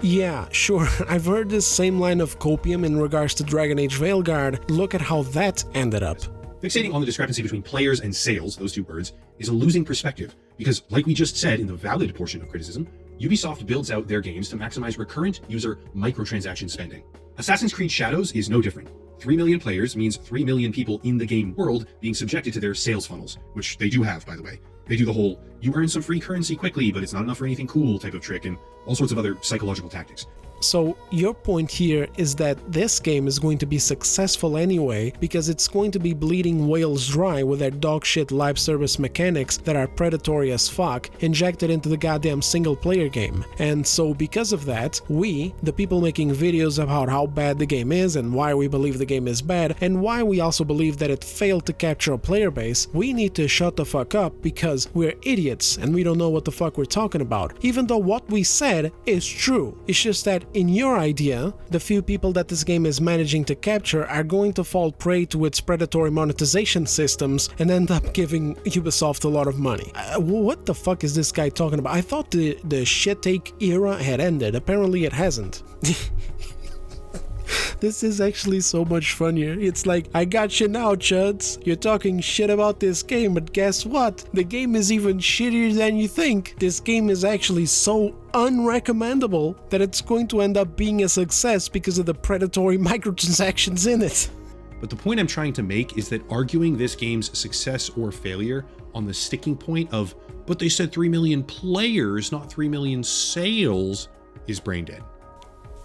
Speaker 1: Yeah, sure, I've heard this same line of Copium in regards to Dragon Age Veilguard. Look at how that ended up.
Speaker 2: Fixating on the discrepancy between players and sales, those two words, is a losing perspective, because like we just said in the valid portion of criticism, Ubisoft builds out their games to maximize recurrent user microtransaction spending. Assassin's Creed Shadows is no different. 3 million players means 3 million people in the game world being subjected to their sales funnels, which they do have, by the way. They do the whole, you earn some free currency quickly, but it's not enough for anything cool type of trick, and all sorts of other psychological tactics.
Speaker 1: So your point here is that this game is going to be successful anyway because it's going to be bleeding whales dry with their dogshit live service mechanics that are predatory as fuck injected into the goddamn single player game. And so because of that, we, the people making videos about how bad the game is and why we believe the game is bad and why we also believe that it failed to capture a player base, we need to shut the fuck up because we're idiots and we don't know what the fuck we're talking about. Even though what we said is true. It's just that in your idea, the few people that this game is managing to capture are going to fall prey to its predatory monetization systems and end up giving Ubisoft a lot of money. What the fuck is this guy talking about? I thought the shit take era had ended. Apparently it hasn't. This is actually so much funnier. It's like, I got you now, chuds. You're talking shit about this game, but guess what? The game is even shittier than you think. This game is actually so unrecommendable that it's going to end up being a success because of the predatory microtransactions in it.
Speaker 2: But the point I'm trying to make is that arguing this game's success or failure on the sticking point of, but they said 3 million players, not 3 million sales, is brain dead.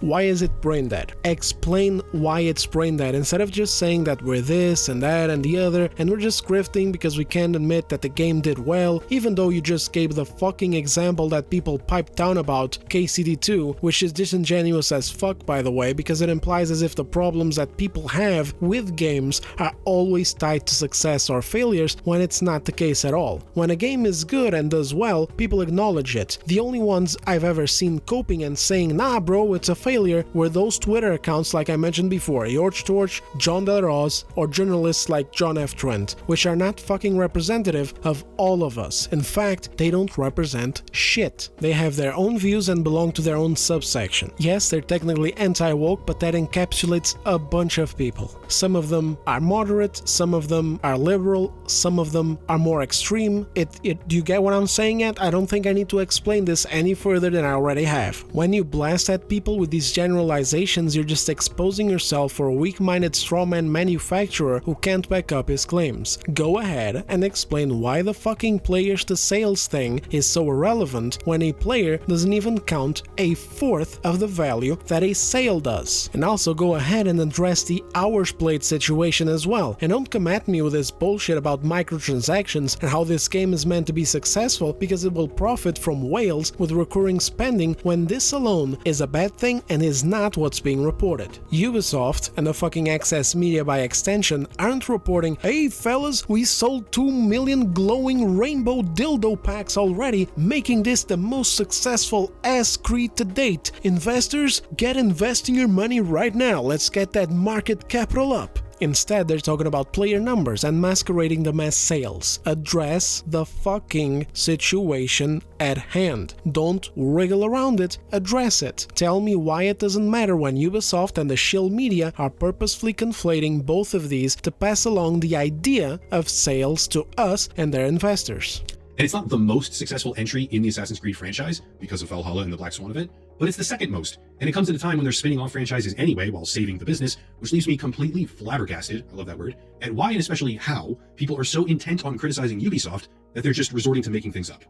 Speaker 1: Why is it brain dead? Explain why it's brain dead instead of just saying that we're this and that and the other and we're just grifting because we can't admit that the game did well, even though you just gave the fucking example that people pipe down about, KCD2, which is disingenuous as fuck by the way, because it implies as if the problems that people have with games are always tied to success or failures, when it's not the case at all. When a game is good and does well, people acknowledge it. The only ones I've ever seen coping and saying, nah bro, it's a failure, were those Twitter accounts like I mentioned before, George Torch, John Del Rose, or journalists like John F. Trent, which are not fucking representative of all of us. In fact, they don't represent shit. They have their own views and belong to their own subsection. Yes, they're technically anti-woke, but that encapsulates a bunch of people. Some of them are moderate, some of them are liberal, some of them are more extreme. Do you get what I'm saying yet? I don't think I need to explain this any further than I already have. When you blast at people with these generalizations, you're just exposing yourself for a weak-minded strawman manufacturer who can't back up his claims. Go ahead and explain why the fucking players to sales thing is so irrelevant when a player doesn't even count a fourth of the value that a sale does. And also go ahead and address the hours played situation as well. And don't come at me with this bullshit about microtransactions and how this game is meant to be successful because it will profit from whales with recurring spending, when this alone is a bad thing and is not what's being reported. Ubisoft and the fucking Access Media by extension aren't reporting, hey fellas, we sold 2 million glowing rainbow dildo packs already, making this the most successful ass creed to date. Investors, get investing your money right now, let's get that market capital up. Instead, they're talking about player numbers and masquerading them as sales. Address the fucking situation at hand. Don't wriggle around it, address it. Tell me why it doesn't matter when Ubisoft and the shill media are purposefully conflating both of these to pass along the idea of sales to us and their investors.
Speaker 2: And it's not the most successful entry in the Assassin's Creed franchise because of Valhalla and the Black Swan event, but it's the second most. And it comes at a time when they're spinning off franchises anyway while saving the business, which leaves me completely flabbergasted, I love that word, at why and especially how people are so intent on criticizing Ubisoft that they're just resorting to making things up.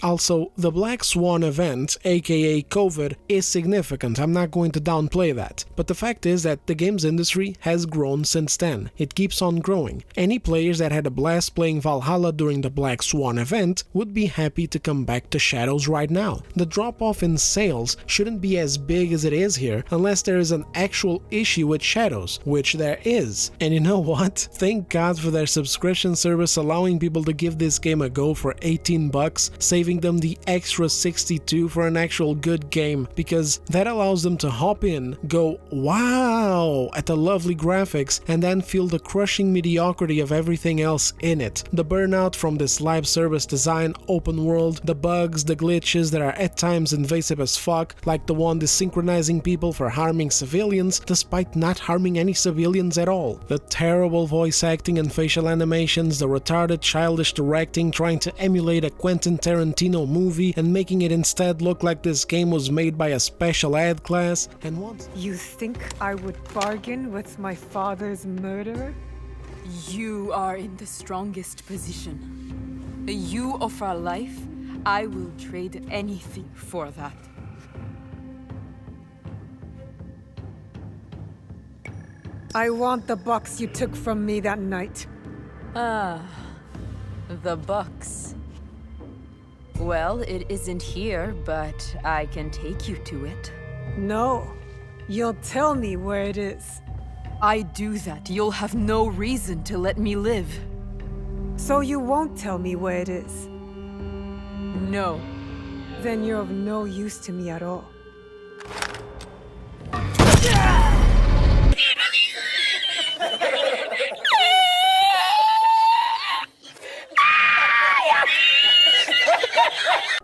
Speaker 1: Also, the Black Swan event, aka COVID, is significant, I'm not going to downplay that. But the fact is that the games industry has grown since then. It keeps on growing. Any players that had a blast playing Valhalla during the Black Swan event would be happy to come back to Shadows right now. The drop-off in sales shouldn't be as big as it is here unless there is an actual issue with Shadows, which there is. And you know what? Thank God for their subscription service allowing people to give this game a go for $18, saving them the extra 62 for an actual good game, because that allows them to hop in, go wow at the lovely graphics, and then feel the crushing mediocrity of everything else in it. The burnout from this live service design, open world, the bugs, the glitches that are at times invasive as fuck, like the one desynchronizing people for harming civilians despite not harming any civilians at all. The terrible voice acting and facial animations, the retarded childish directing trying to emulate a Quentin Tarantino movie and making it instead look like this game was made by a special ed class. And once
Speaker 3: you think I would bargain with my father's murderer?
Speaker 4: You are in the strongest position. You offer life, I will trade anything for that.
Speaker 3: I want the bucks you took from me that night.
Speaker 4: Ah, the bucks. Well, it isn't here, but I can take you to it.
Speaker 3: No, you'll tell me where it is.
Speaker 4: I do that, you'll have no reason to let me live.
Speaker 3: So you won't tell me where it is?
Speaker 4: No.
Speaker 3: Then you're of no use to me at all.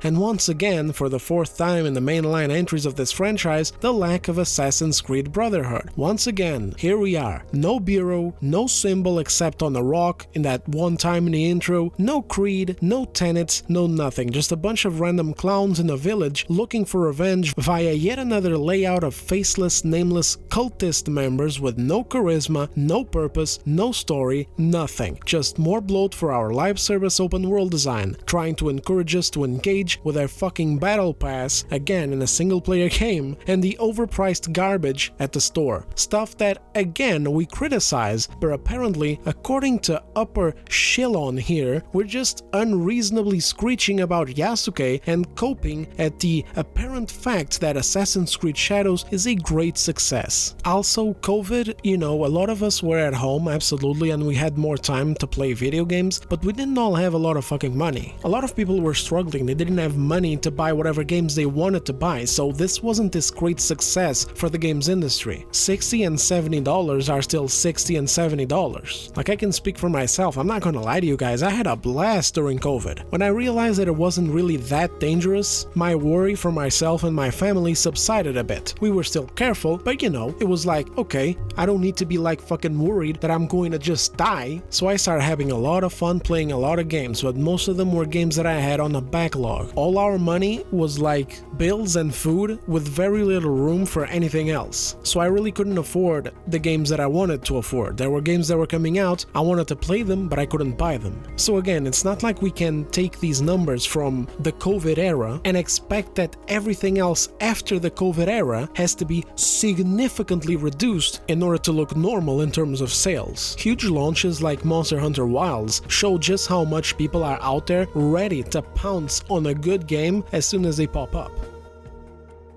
Speaker 1: And once again, for the fourth time in the mainline entries of this franchise, the lack of Assassin's Creed Brotherhood. Once again, here we are. No bureau, no symbol except on a rock in that one time in the intro, no creed, no tenets, no nothing, just a bunch of random clowns in a village looking for revenge via yet another layout of faceless, nameless cultist members with no charisma, no purpose, no story, nothing. Just more bloat for our live service open world design, trying to encourage us just to engage with their fucking battle pass, again in a single player game, and the overpriced garbage at the store. Stuff that, again, we criticize, but apparently, according to upper Echelon here, we're just unreasonably screeching about Yasuke and coping at the apparent fact that Assassin's Creed Shadows is a great success. Also, COVID, you know, a lot of us were at home, absolutely, and we had more time to play video games, but we didn't all have a lot of fucking money. A lot of people were struggling, they didn't have money to buy whatever games they wanted to buy, so this wasn't this great success for the games industry. $60 and $70 are still $60 and $70. Like, I can speak for myself, I'm not gonna lie to you guys, I had a blast during COVID. When I realized that it wasn't really that dangerous, my worry for myself and my family subsided a bit. We were still careful, but you know, it was like, okay, I don't need to be like fucking worried that I'm going to just die. So I started having a lot of fun playing a lot of games, but most of them were games that I had on a backlog. All our money was like bills and food with very little room for anything else. So I really couldn't afford the games that I wanted to afford. There were games that were coming out, I wanted to play them, but I couldn't buy them. So again, it's not like we can take these numbers from the COVID era and expect that everything else after the COVID era has to be significantly reduced in order to look normal in terms of sales. Huge launches like Monster Hunter Wilds show just how much people are out there ready to pounce on a good game as soon as they pop up.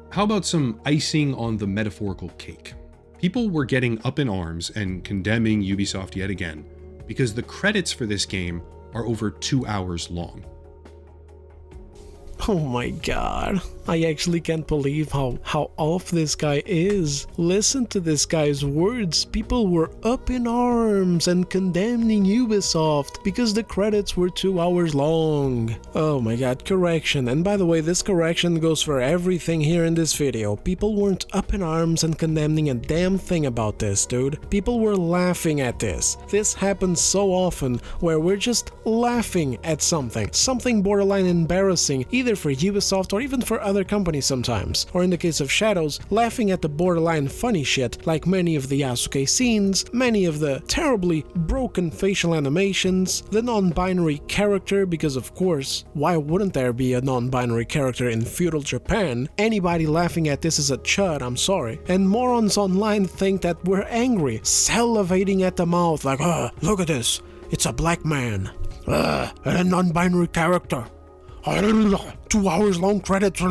Speaker 2: How about some icing on the metaphorical cake? People were getting up in arms and condemning Ubisoft yet again because the credits for this game are over 2 hours long.
Speaker 1: Oh my god, I actually can't believe how off this guy is. Listen to this guy's words. People were up in arms and condemning Ubisoft because the credits were 2 hours long. Oh my god, correction. And by the way, this correction goes for everything here in this video. People weren't up in arms and condemning a damn thing about this, dude. People were laughing at this. This happens so often where we're just laughing at something borderline embarrassing, either for Ubisoft or even for other companies sometimes, or in the case of Shadows, laughing at the borderline funny shit like many of the Yasuke scenes, many of the terribly broken facial animations, the non-binary character, because of course, why wouldn't there be a non-binary character in feudal Japan? Anybody laughing at this is a chud, I'm sorry. And morons online think that we're angry, salivating at the mouth like, look at this, it's a black man, a non-binary character. 2 hours long credits.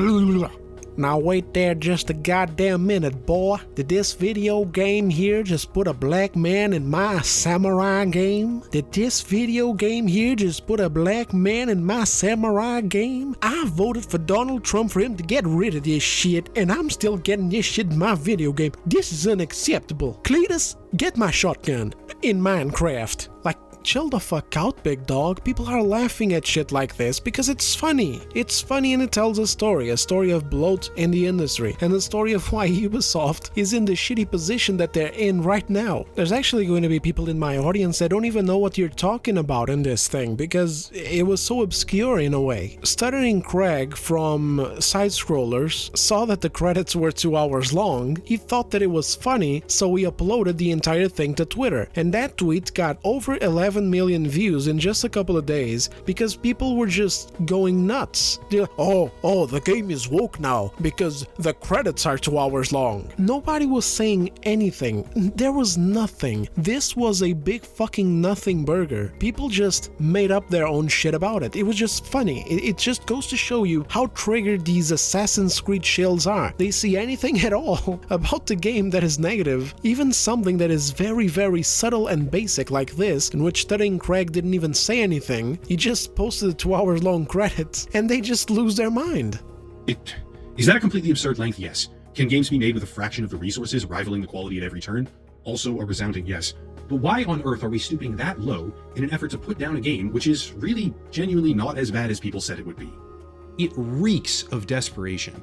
Speaker 1: Now wait there just a goddamn minute, boy. Did this video game here just put a black man in my samurai game? Did this video game here just put a black man in my samurai game? I voted for Donald Trump for him to get rid of this shit, and I'm still getting this shit in my video game. This is unacceptable. Cletus, get my shotgun in Minecraft. Like, chill the fuck out, big dog. People are laughing at shit like this because it's funny. It's funny and it tells a story of bloat in the industry, and the story of why Ubisoft is in the shitty position that they're in right now. There's actually going to be people in my audience that don't even know what you're talking about in this thing because it was so obscure in a way. Stuttering Craig from Side Scrollers saw that the credits were 2 hours long. He thought that it was funny, so he uploaded the entire thing to Twitter, and that tweet got over 11 million views in just a couple of days because people were just going nuts. They're like, oh, the game is woke now because the credits are 2 hours long. Nobody was saying anything. There was nothing. This was a big fucking nothing burger. People just made up their own shit about it. It was just funny. It just goes to show you how triggered these Assassin's Creed shills are. They see anything at all about the game that is negative, even something that is very, very subtle and basic like this, in which Stuttering Craig didn't even say anything. He just posted the 2 hours long credits, and they just lose their mind.
Speaker 2: Is that a completely absurd length? Yes. Can games be made with a fraction of the resources, rivaling the quality at every turn? Also a resounding yes. But why on earth are we stooping that low in an effort to put down a game which is really genuinely not as bad as people said it would be? It reeks of desperation.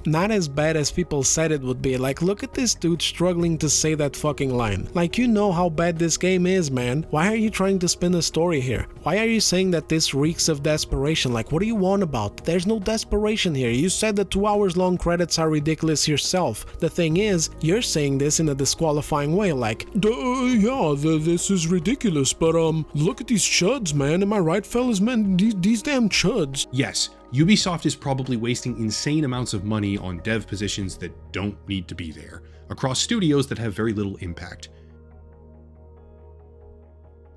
Speaker 1: not as bad as people said it would be. Like, look at this dude struggling to say that fucking line. Like, you know how bad this game is, man. Why are you trying to spin a story here? Why are you saying that this reeks of desperation? Like, what do you want about? There's no desperation here. You said the 2 hours long credits are ridiculous yourself. The thing is, you're saying this in a disqualifying way, like, this is ridiculous, but look at these chuds, man. Am I right, fellas, man? These damn chuds.
Speaker 2: Yes, Ubisoft is probably wasting insane amounts of money on dev positions that don't need to be there, across studios that have very little impact.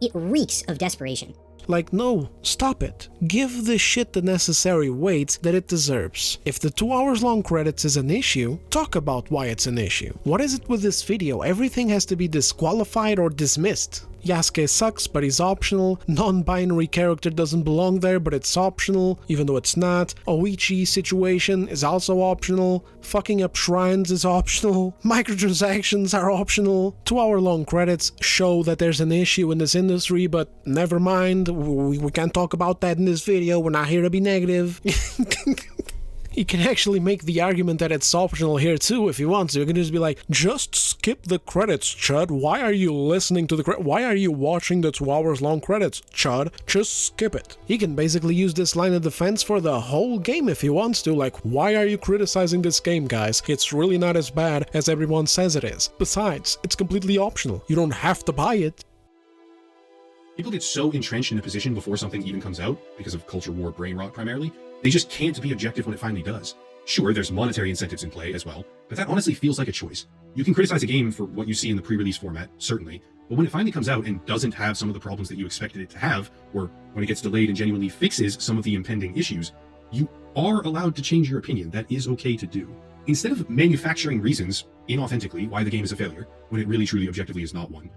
Speaker 5: It reeks of desperation.
Speaker 1: Like, no, stop it. Give this shit the necessary weight that it deserves. If the 2 hours long credits is an issue, talk about why it's an issue. What is it with this video? Everything has to be disqualified or dismissed. Yasuke sucks, but he's optional. Non-binary character doesn't belong there, but it's optional, even though it's not. Oichi situation is also optional. Fucking up shrines is optional. Microtransactions are optional. 2 hour long credits show that there's an issue in this industry, but never mind. We can't talk about that in this video. We're not here to be negative. You can actually make the argument that it's optional here too if you want to. You can just be like, just skip the credits, Chud. Why are you listening to the credits? Why are you watching the 2 hours long credits, Chud? Just skip it. He can basically use this line of defense for the whole game if he wants to. Like, why are you criticizing this game, guys? It's really not as bad as everyone says it is. Besides, it's completely optional. You don't have to buy it.
Speaker 2: People get so entrenched in a position before something even comes out, because of culture war brain rot primarily, they just can't be objective when it finally does. Sure, there's monetary incentives in play as well, but that honestly feels like a choice. You can criticize a game for what you see in the pre-release format, certainly, but when it finally comes out and doesn't have some of the problems that you expected it to have, or when it gets delayed and genuinely fixes some of the impending issues, you are allowed to change your opinion. That is okay to do. Instead of manufacturing reasons, inauthentically, why the game is a failure, when it really truly objectively is not one.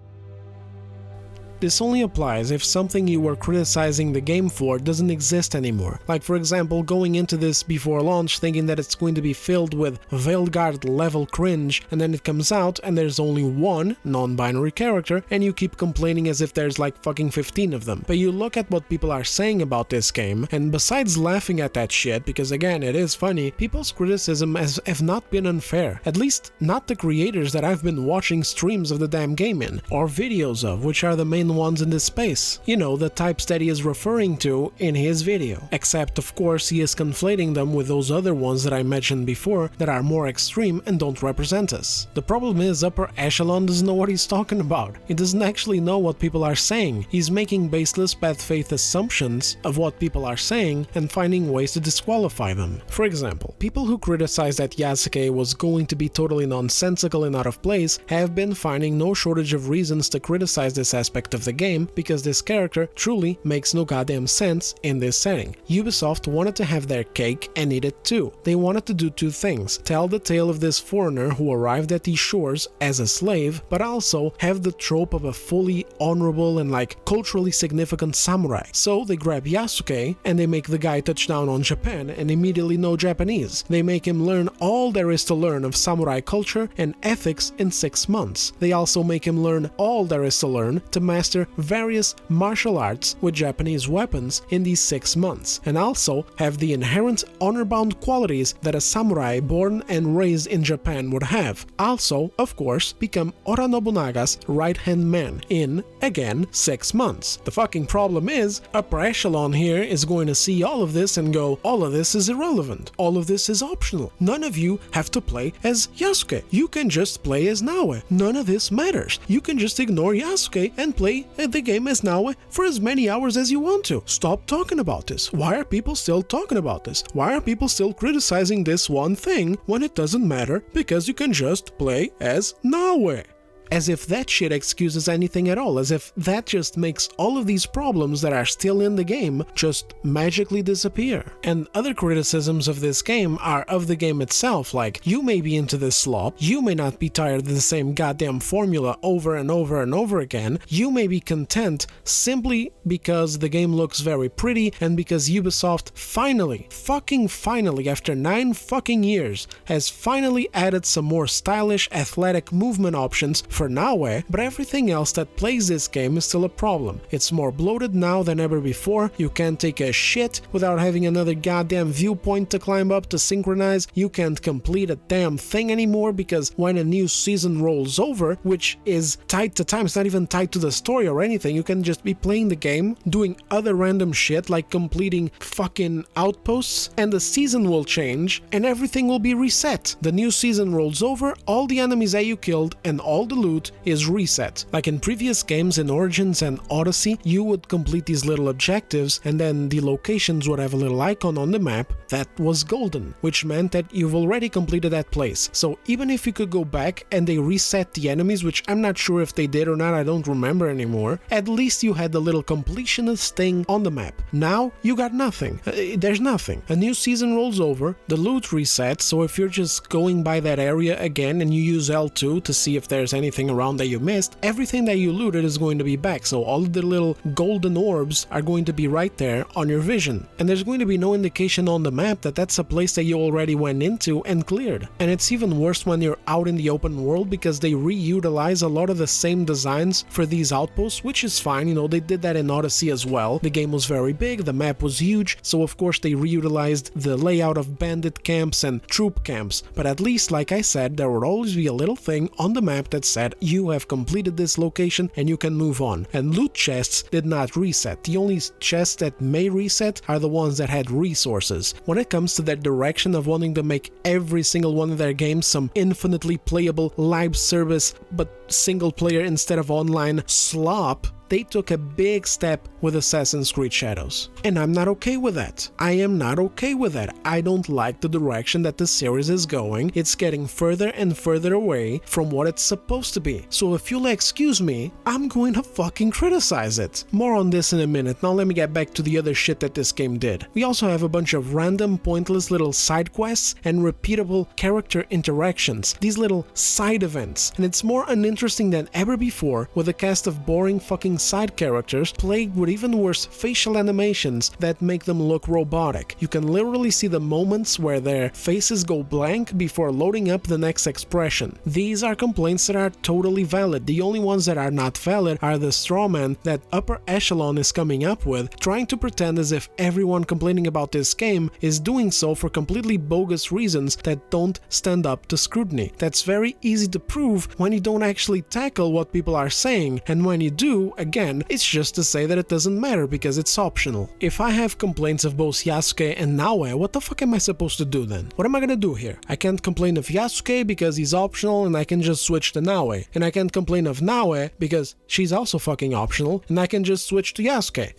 Speaker 1: This only applies if something you were criticizing the game for doesn't exist anymore. Like, for example, going into this before launch thinking that it's going to be filled with Veilguard level cringe, and then it comes out and there's only one non-binary character and you keep complaining as if there's like fucking 15 of them. But you look at what people are saying about this game, and besides laughing at that shit, because again it is funny, people's criticism have not been unfair. At least not the creators that I've been watching streams of the damn game in, or videos of, which are the main ones in this space. You know, the types that he is referring to in his video. Except, of course, he is conflating them with those other ones that I mentioned before that are more extreme and don't represent us. The problem is, Upper Echelon doesn't know what he's talking about. He doesn't actually know what people are saying. He's making baseless bad faith assumptions of what people are saying and finding ways to disqualify them. For example, people who criticize that Yasuke was going to be totally nonsensical and out of place have been finding no shortage of reasons to criticize this aspect of the game, because this character truly makes no goddamn sense in this setting. Ubisoft wanted to have their cake and eat it too. They wanted to do two things: tell the tale of this foreigner who arrived at these shores as a slave, but also have the trope of a fully honorable and like culturally significant samurai. So they grab Yasuke and they make the guy touch down on Japan and immediately know Japanese. They make him learn all there is to learn of samurai culture and ethics in 6 months. They also make him learn all there is to learn to master various martial arts with Japanese weapons in these 6 months, and also have the inherent honor-bound qualities that a samurai born and raised in Japan would have. Also, of course, become Oda Nobunaga's right-hand man in, again, 6 months. The fucking problem is, Upper Echelon here is going to see all of this and go, all of this is irrelevant. All of this is optional. None of you have to play as Yasuke. You can just play as Naue. None of this matters. You can just ignore Yasuke and play the game as Naue for as many hours as you want to. Stop talking about this. Why are people still talking about this? Why are people still criticizing this one thing when it doesn't matter because you can just play as Naue? As if that shit excuses anything at all, as if that just makes all of these problems that are still in the game just magically disappear. And other criticisms of this game are of the game itself, like, you may be into this slop, you may not be tired of the same goddamn formula over and over and over again, you may be content simply because the game looks very pretty and because Ubisoft finally, after 9 fucking years, has finally added some more stylish athletic movement options for for Naue, but everything else that plays this game is still a problem. It's more bloated now than ever before, you can't take a shit without having another goddamn viewpoint to climb up to synchronize, you can't complete a damn thing anymore because when a new season rolls over, which is tied to time, it's not even tied to the story or anything, you can just be playing the game, doing other random shit like completing fucking outposts, and the season will change and everything will be reset. The new season rolls over, all the enemies that you killed and all the loot is reset. Like in previous games in Origins and Odyssey, you would complete these little objectives and then the locations would have a little icon on the map that was golden, which meant that you've already completed that place. So even if you could go back and they reset the enemies, which I'm not sure if they did or not, I don't remember anymore, at least you had the little completionist thing on the map. Now you got nothing. There's nothing. A new season rolls over, the loot resets, so if you're just going by that area again and you use L2 to see if there's anything around that you missed, everything that you looted is going to be back, so all of the little golden orbs are going to be right there on your vision. And there's going to be no indication on the map that that's a place that you already went into and cleared. And it's even worse when you're out in the open world because they reutilize a lot of the same designs for these outposts, which is fine, you know, they did that in Odyssey as well. The game was very big, the map was huge, so of course they reutilized the layout of bandit camps and troop camps, but at least, like I said, there would always be a little thing on the map that said you have completed this location and you can move on. And loot chests did not reset. The only chests that may reset are the ones that had resources. When it comes to that direction of wanting to make every single one of their games some infinitely playable live service but single player instead of online slop, they took a big step with Assassin's Creed Shadows. And I'm not okay with that. I am not okay with that. I don't like the direction that the series is going. It's getting further and further away from what it's supposed to be. So if you'll excuse me, I'm going to fucking criticize it. More on this in a minute. Now let me get back to the other shit that this game did. We also have a bunch of random, pointless little side quests and repeatable character interactions. These little side events. And it's more uninteresting than ever before with a cast of boring fucking side characters plagued with even worse facial animations that make them look robotic. You can literally see the moments where their faces go blank before loading up the next expression. These are complaints that are totally valid. The only ones that are not valid are the strawman that Upper Echelon is coming up with, trying to pretend as if everyone complaining about this game is doing so for completely bogus reasons that don't stand up to scrutiny. That's very easy to prove when you don't actually tackle what people are saying, and when you do, again, it's just to say that it doesn't matter because it's optional. If I have complaints of both Yasuke and Naue, what the fuck am I supposed to do then? What am I gonna do here? I can't complain of Yasuke because he's optional and I can just switch to Naue. And I can't complain of Naue because she's also fucking optional and I can just switch to Yasuke.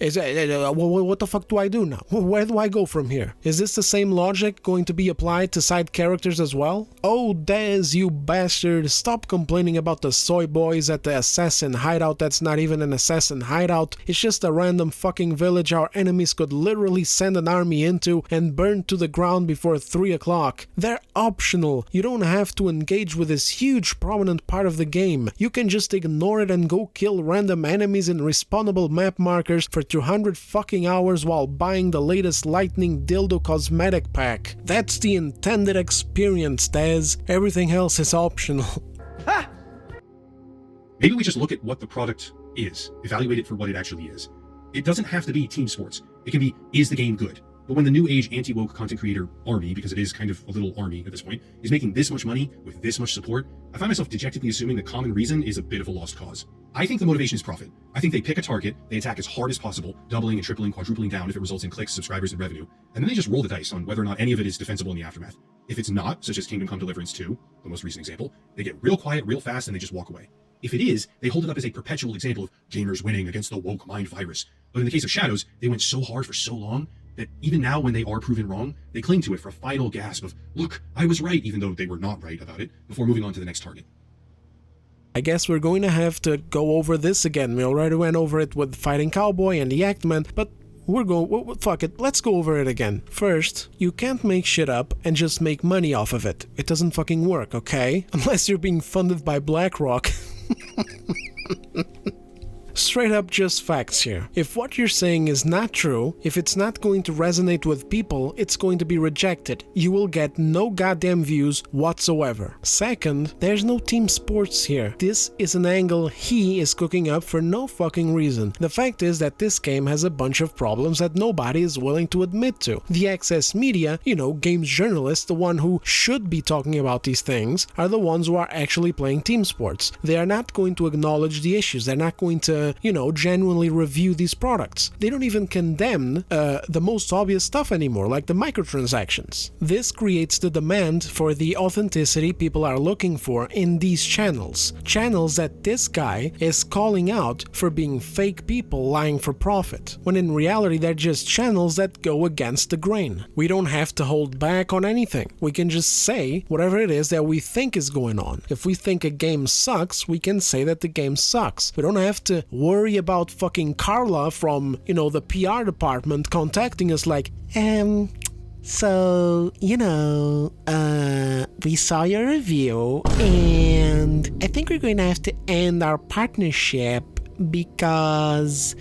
Speaker 1: What the fuck do I do now? Where do I go from here? Is this the same logic going to be applied to side characters as well? Oh, Dez, you bastard, stop complaining about the soy boys at the assassin hideout that's not even an assassin hideout. It's just a random fucking village our enemies could literally send an army into and burn to the ground before 3 o'clock. They're optional. You don't have to engage with this huge prominent part of the game. You can just ignore it and go kill random enemies in respawnable map markers for 200 fucking hours while buying the latest lightning dildo cosmetic pack. That's the intended experience, Dez. Everything else is optional.
Speaker 2: Maybe we just look at what the product is, evaluate it for what it actually is. It doesn't have to be team sports. It can be, is the game good? But when the new age anti-woke content creator army, because it is kind of a little army at this point, is making this much money with this much support, I find myself dejectedly assuming the common reason is a bit of a lost cause. I think the motivation is profit. I think they pick a target, they attack as hard as possible, doubling and tripling, quadrupling down if it results in clicks, subscribers, and revenue, and then they just roll the dice on whether or not any of it is defensible in the aftermath. If it's not, such as Kingdom Come Deliverance 2, the most recent example, they get real quiet real fast and they just walk away. If it is, they hold it up as a perpetual example of gamers winning against the woke mind virus. But in the case of Shadows, they went so hard for so long that even now when they are proven wrong, they cling to it for a final gasp of, look, I was right, even though they were not right about it, before moving on to the next target.
Speaker 1: I guess we're going to have to go over this again. We already went over it with Fighting Cowboy and the Actman, but fuck it, let's go over it again. First, you can't make shit up and just make money off of it. It doesn't fucking work, okay? Unless you're being funded by BlackRock. straight up just facts here. If what you're saying is not true, if it's not going to resonate with people, it's going to be rejected. You will get no goddamn views whatsoever. Second, there's no team sports here. This is an angle he is cooking up for no fucking reason. The fact is that this game has a bunch of problems that nobody is willing to admit to. The excess media, games journalists, the one who should be talking about these things, are the ones who are actually playing team sports. They are not going to acknowledge the issues. They're not going to, genuinely review these products. They don't even condemn the most obvious stuff anymore, like the microtransactions. This creates the demand for the authenticity people are looking for in these channels. Channels that this guy is calling out for being fake people lying for profit, when in reality they're just channels that go against the grain. We don't have to hold back on anything. We can just say whatever it is that we think is going on. If we think a game sucks, we can say that the game sucks. We don't have to worry about fucking Carla from, the PR department contacting us like, so, we saw your review and I think we're going to have to end our partnership because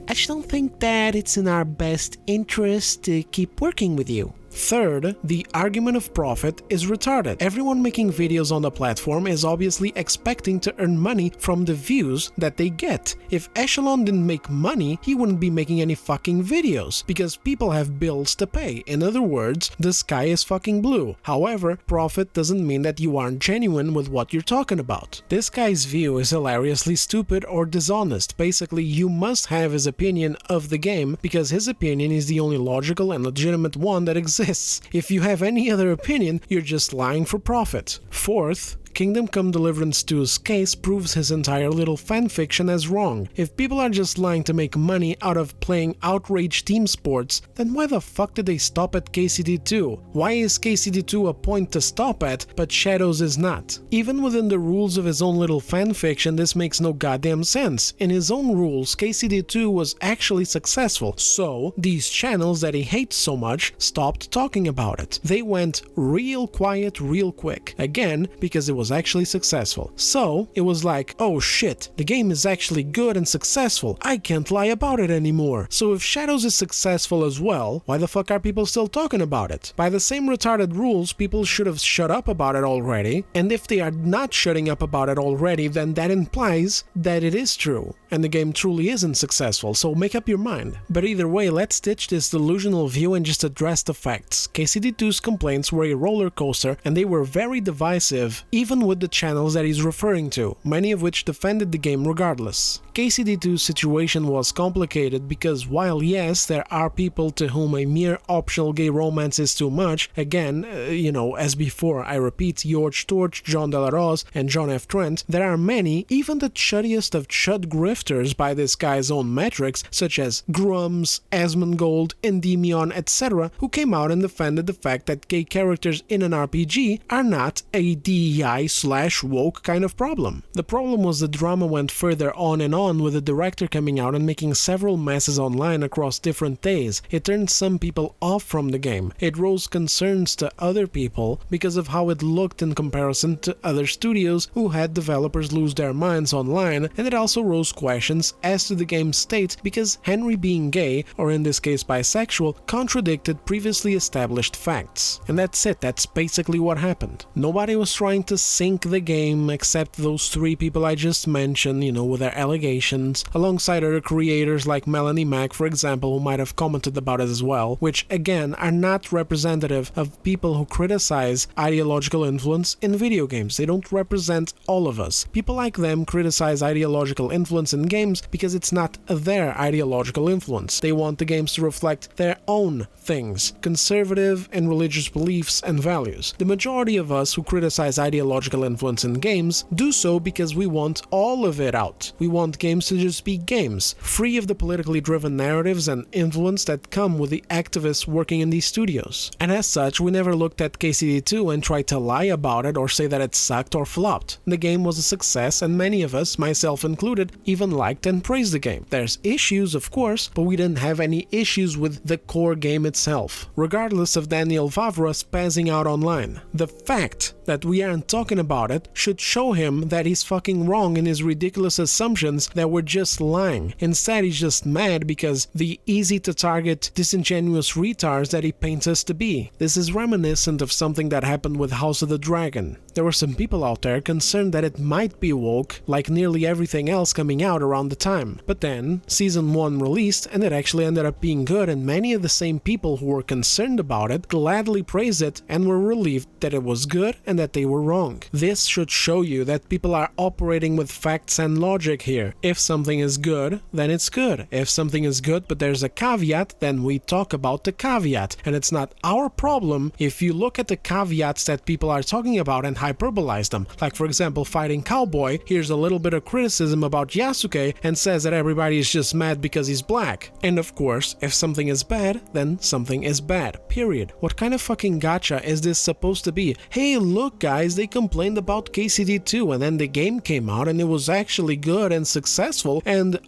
Speaker 1: I just don't think that it's in our best interest to keep working with you. Third, the argument of profit is retarded. Everyone making videos on the platform is obviously expecting to earn money from the views that they get. If Echelon didn't make money, he wouldn't be making any fucking videos, because people have bills to pay. In other words, the sky is fucking blue. However, profit doesn't mean that you aren't genuine with what you're talking about. This guy's view is hilariously stupid or dishonest. Basically, you must have his opinion of the game, because his opinion is the only logical and legitimate one that exists. If you have any other opinion, you're just lying for profit. Fourth, Kingdom Come Deliverance 2's case proves his entire little fanfiction as wrong. If people are just lying to make money out of playing outrage team sports, then why the fuck did they stop at KCD2? Why is KCD2 a point to stop at, but Shadows is not? Even within the rules of his own little fanfiction, this makes no goddamn sense. In his own rules, KCD2 was actually successful, so these channels that he hates so much stopped talking about it. They went real quiet real quick. Again, because it was actually successful. So it was like, oh shit, the game is actually good and successful. I can't lie about it anymore. So if Shadows is successful as well, why the fuck are people still talking about it? By the same retarded rules, people should have shut up about it already. And if they are not shutting up about it already, then that implies that it is true and the game truly isn't successful. So make up your mind. But either way, let's ditch this delusional view and just address the facts. KCD2's complaints were a roller coaster and they were very divisive, even with the channels that he's referring to, many of which defended the game regardless. KCD2's situation was complicated because while yes, there are people to whom a mere optional gay romance is too much, again, as before, I repeat, George Torch, John Delarose, and John F. Trent, there are many, even the chuddiest of chud grifters by this guy's own metrics, such as Grums, Asmongold, Endymion, etc., who came out and defended the fact that gay characters in an RPG are not a DEI/woke kind of problem. The problem was the drama went further on and on, with the director coming out and making several messes online across different days. It turned some people off from the game. It rose concerns to other people because of how it looked in comparison to other studios who had developers lose their minds online, and it also rose questions as to the game's state because Henry being gay, or in this case bisexual, contradicted previously established facts. And that's it, that's basically what happened. Nobody was trying to sink the game except those three people I just mentioned, with their allegations, alongside other creators like Melanie Mack, for example, who might have commented about it as well, which again are not representative of people who criticize ideological influence in video games. They don't represent all of us. People like them criticize ideological influence in games because it's not their ideological influence. They want the games to reflect their own things, conservative and religious beliefs and values. The majority of us who criticize ideological influence in games do so because we want all of it out. We want games to just be games, free of the politically driven narratives and influence that come with the activists working in these studios. And as such, we never looked at KCD2 and tried to lie about it or say that it sucked or flopped. The game was a success and many of us, myself included, even liked and praised the game. There's issues, of course, but we didn't have any issues with the core game itself, regardless of Daniel Vavra spazzing out online. The fact that we aren't talking about it should show him that he's fucking wrong in his ridiculous assumptions that we're just lying. Instead, he's just mad because the easy to target disingenuous retards that he paints us to be. This is reminiscent of something that happened with House of the Dragon. There were some people out there concerned that it might be woke, like nearly everything else coming out around the time. But then, Season 1 released, and it actually ended up being good, and many of the same people who were concerned about it gladly praised it and were relieved that it was good and that they were wrong. This should show you that people are operating with facts and logic here. If something is good, then it's good. If something is good but there's a caveat, then we talk about the caveat. And it's not our problem if you look at the caveats that people are talking about and hyperbolize them. Like, for example, Fighting Cowboy hears a little bit of criticism about Yasuke and says that everybody is just mad because he's black. And of course, if something is bad, then something is bad. Period. What kind of fucking gacha is this supposed to be? Hey, look guys, they complained about KCD2 and then the game came out and it was actually good and successful, and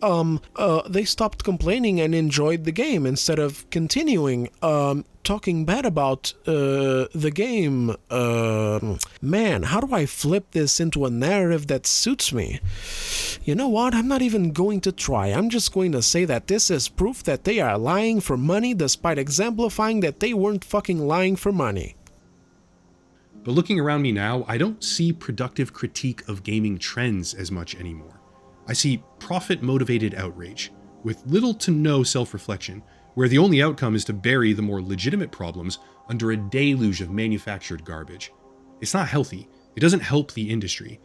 Speaker 1: they stopped complaining and enjoyed the game instead of continuing talking bad about the game. Man, how do I flip this into a narrative that suits me? You know what? I'm not even going to try. I'm just going to say that this is proof that they are lying for money despite exemplifying that they weren't fucking lying for money.
Speaker 2: But looking around me now, I don't see productive critique of gaming trends as much anymore. I see profit-motivated outrage, with little to no self-reflection, where the only outcome is to bury the more legitimate problems under a deluge of manufactured garbage. It's not healthy. It doesn't help the industry.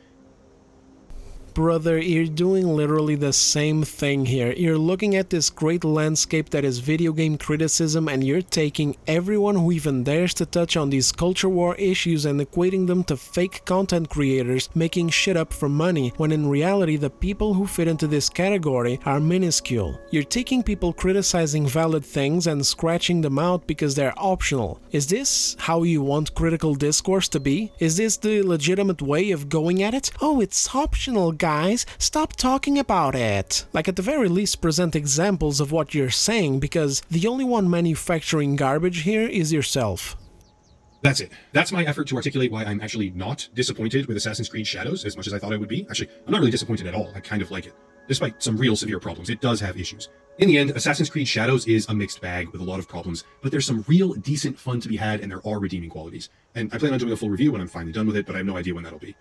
Speaker 1: Brother, you're doing literally the same thing here. You're looking at this great landscape that is video game criticism, and you're taking everyone who even dares to touch on these culture war issues and equating them to fake content creators making shit up for money, when in reality the people who fit into this category are minuscule. You're taking people criticizing valid things and scratching them out because they're optional. Is this how you want critical discourse to be? Is this the legitimate way of going at it? Oh, it's optional, guys, stop talking about it. Like, at the very least, present examples of what you're saying, because the only one manufacturing garbage here is yourself.
Speaker 2: That's it. That's my effort to articulate why I'm actually not disappointed with Assassin's Creed Shadows as much as I thought I would be. Actually, I'm not really disappointed at all. I kind of like it. Despite some real severe problems, it does have issues. In the end, Assassin's Creed Shadows is a mixed bag with a lot of problems, but there's some real decent fun to be had, and there are redeeming qualities. And I plan on doing a full review when I'm finally done with it, but I have no idea when that'll be.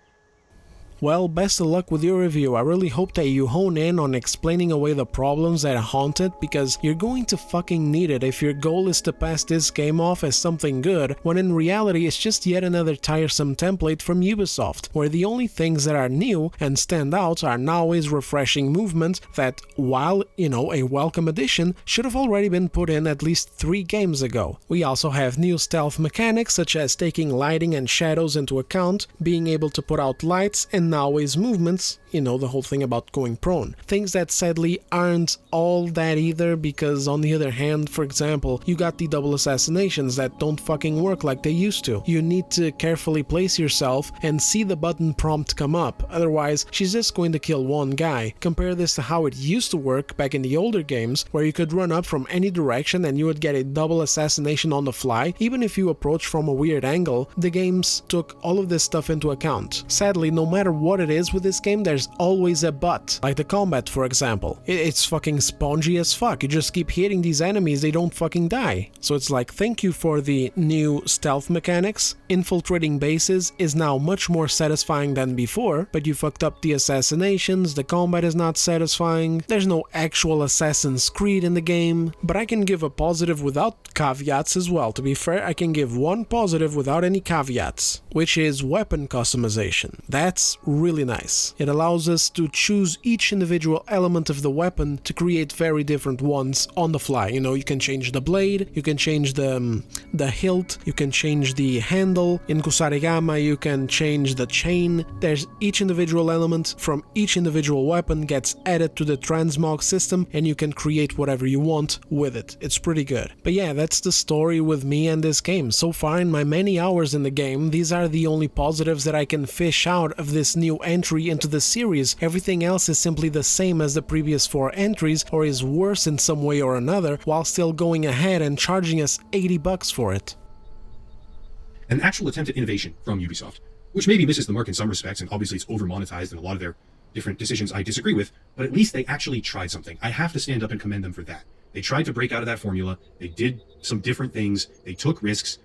Speaker 1: Well, best of luck with your review. I really hope that you hone in on explaining away the problems that haunt it, because you're going to fucking need it if your goal is to pass this game off as something good, when in reality it's just yet another tiresome template from Ubisoft, where the only things that are new and stand out are Naoi's refreshing movement that, while, a welcome addition, should have already been put in at least 3 games ago. We also have new stealth mechanics such as taking lighting and shadows into account, being able to put out lights, and Naoi's movements, the whole thing about going prone. Things that sadly aren't all that either, because on the other hand, for example, you got the double assassinations that don't fucking work like they used to. You need to carefully place yourself and see the button prompt come up, otherwise she's just going to kill one guy. Compare this to how it used to work back in the older games, where you could run up from any direction and you would get a double assassination on the fly, even if you approach from a weird angle. The games took all of this stuff into account. Sadly, no matter what it is with this game, there's always a but. Like the combat, for example. It's fucking spongy as fuck. You just keep hitting these enemies, they don't fucking die. So it's like, thank you for the new stealth mechanics. Infiltrating bases is now much more satisfying than before, but you fucked up the assassinations, the combat is not satisfying, there's no actual Assassin's Creed in the game. But I can give a positive without caveats as well. To be fair, I can give one positive without any caveats, which is weapon customization. That's really nice. It allows us to choose each individual element of the weapon to create very different ones on the fly. You can change the blade, you can change the hilt, you can change the handle. In Kusarigama, you can change the chain. There's each individual element from each individual weapon gets added to the transmog system, and you can create whatever you want with it. It's pretty good. But yeah, that's the story with me and this game. So far, in my many hours in the game, these are the only positives that I can fish out of this new entry into the series. Everything else is simply the same as the previous 4 entries, or is worse in some way or another, while still going ahead and charging us $80 for it.
Speaker 2: An actual attempt at innovation from Ubisoft. which maybe misses the mark in some respects, and obviously it's over-monetized, and a lot of their different decisions I disagree with, but at least they actually tried something. I have to stand up and commend them for that. They tried to break out of that formula. They did some different things. They took risks.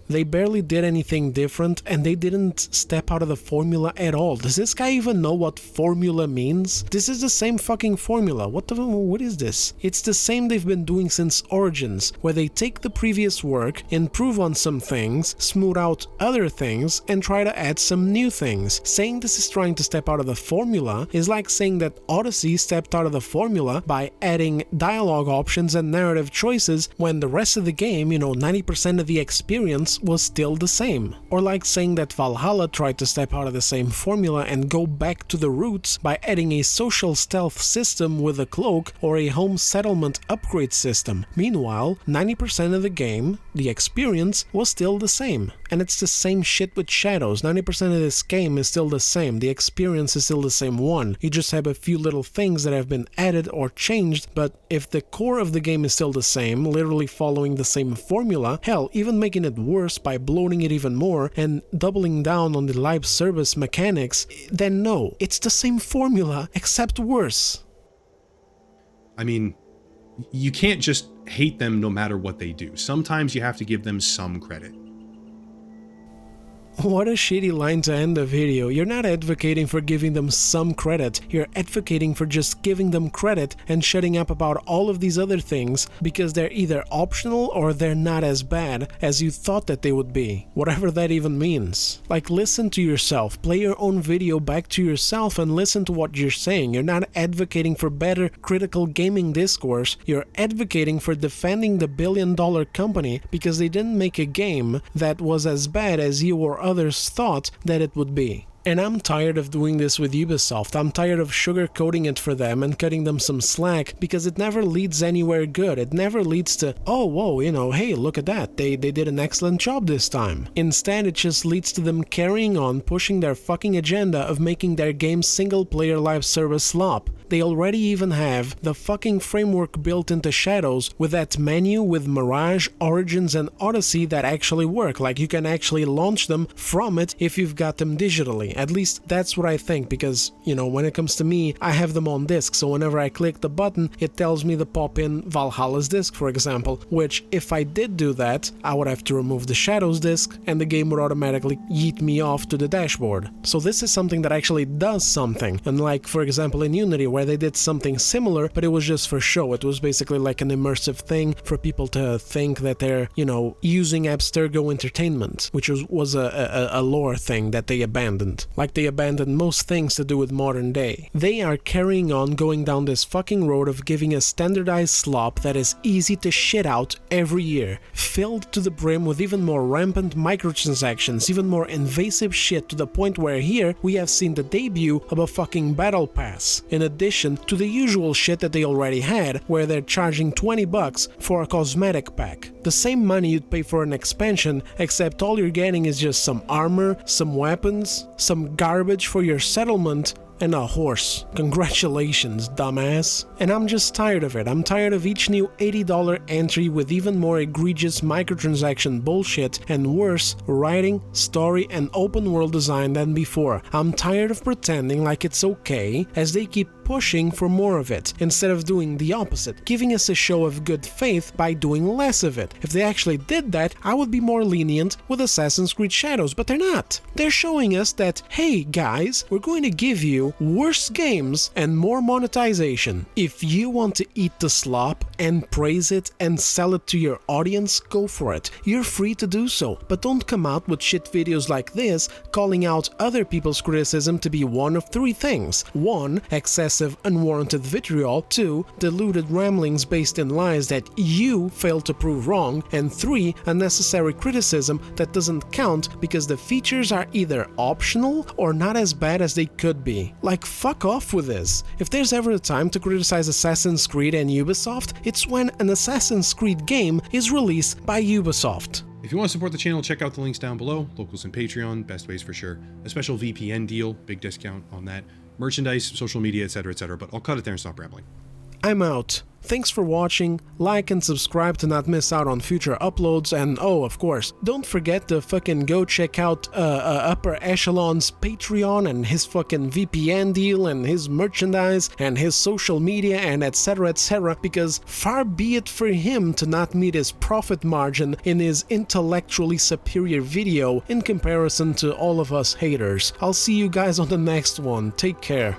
Speaker 1: They barely did anything different, and they didn't step out of the formula at all. Does this guy even know what formula means? This is the same fucking formula. What is this? It's the same they've been doing since Origins, where they take the previous work, improve on some things, smooth out other things, and try to add some new things. Saying this is trying to step out of the formula is like saying that Odyssey stepped out of the formula by adding dialogue options and narrative choices when the rest of the game, 90% of the experience was still the same. Or like saying that Valhalla tried to step out of the same formula and go back to the roots by adding a social stealth system with a cloak or a home settlement upgrade system. Meanwhile, 90% of the game, the experience, was still the same. And it's the same shit with Shadows. 90% of this game is still the same. The experience is still the same one. You just have a few little things that have been added or changed, but if the core of the game is still the same, literally following the same formula, hell, even making it worse by bloating it even more and doubling down on the live service mechanics, then no, it's the same formula, except worse.
Speaker 2: I mean, you can't just hate them no matter what they do. Sometimes you have to give them some credit.
Speaker 1: What a shitty line to end the video. You're not advocating for giving them some credit, you're advocating for just giving them credit and shutting up about all of these other things because they're either optional or they're not as bad as you thought that they would be. Whatever that even means. Like, listen to yourself, play your own video back to yourself and listen to what you're saying. You're not advocating for better critical gaming discourse, you're advocating for defending the billion-dollar company because they didn't make a game that was as bad as you or others thought that it would be. And I'm tired of doing this with Ubisoft. I'm tired of sugarcoating it for them and cutting them some slack because it never leads anywhere good. It never leads to, oh, whoa, hey, look at that. They did an excellent job this time. Instead, it just leads to them carrying on pushing their fucking agenda of making their game single-player live service slop. They already even have the fucking framework built into Shadows with that menu with Mirage, Origins, and Odyssey that actually work. Like, you can actually launch them from it if you've got them digitally. At least that's what I think, because, when it comes to me, I have them on disc, so whenever I click the button, it tells me to pop in Valhalla's disc, for example, which, if I did do that, I would have to remove the Shadows disc, and the game would automatically yeet me off to the dashboard. So this is something that actually does something, unlike, for example, in Unity, where they did something similar, but it was just for show. It was basically like an immersive thing for people to think that they're, using Abstergo entertainment, which was a lore thing that they abandoned. Like they abandoned most things to do with modern day. They are carrying on going down this fucking road of giving a standardized slop that is easy to shit out every year, filled to the brim with even more rampant microtransactions, even more invasive shit to the point where here we have seen the debut of a fucking battle pass, in addition to the usual shit that they already had, where they're charging $20 for a cosmetic pack. The same money you'd pay for an expansion, except all you're getting is just some armor, some weapons, some garbage for your settlement, and a horse. Congratulations, dumbass. And I'm just tired of it. I'm tired of each new $80 entry with even more egregious microtransaction bullshit and worse writing, story, and open world design than before. I'm tired of pretending like it's okay as they keep pushing for more of it, instead of doing the opposite, giving us a show of good faith by doing less of it. If they actually did that, I would be more lenient with Assassin's Creed Shadows, but they're not. They're showing us that, hey guys, we're going to give you worse games and more monetization. If you want to eat the slop and praise it and sell it to your audience, go for it. You're free to do so, but don't come out with shit videos like this calling out other people's criticism to be one of three things. 1. Excessive unwarranted vitriol. 2. Deluded ramblings based in lies that you failed to prove wrong. And 3. Unnecessary criticism that doesn't count because the features are either optional or not as bad as they could be. Like, fuck off with this. If there's ever a time to criticize Assassin's Creed and Ubisoft, it's when an Assassin's Creed game is released by Ubisoft.
Speaker 2: If you want to support the channel, check out the links down below. Locals and Patreon, best ways for sure. A special VPN deal, big discount on that. Merchandise, social media, etc., etc. But I'll cut it there and stop rambling.
Speaker 1: I'm out. Thanks for watching, like and subscribe to not miss out on future uploads, and oh, of course, don't forget to fucking go check out Upper Echelon's Patreon and his fucking VPN deal and his merchandise and his social media and etc, because far be it for him to not meet his profit margin in his intellectually superior video in comparison to all of us haters. I'll see you guys on the next one, take care.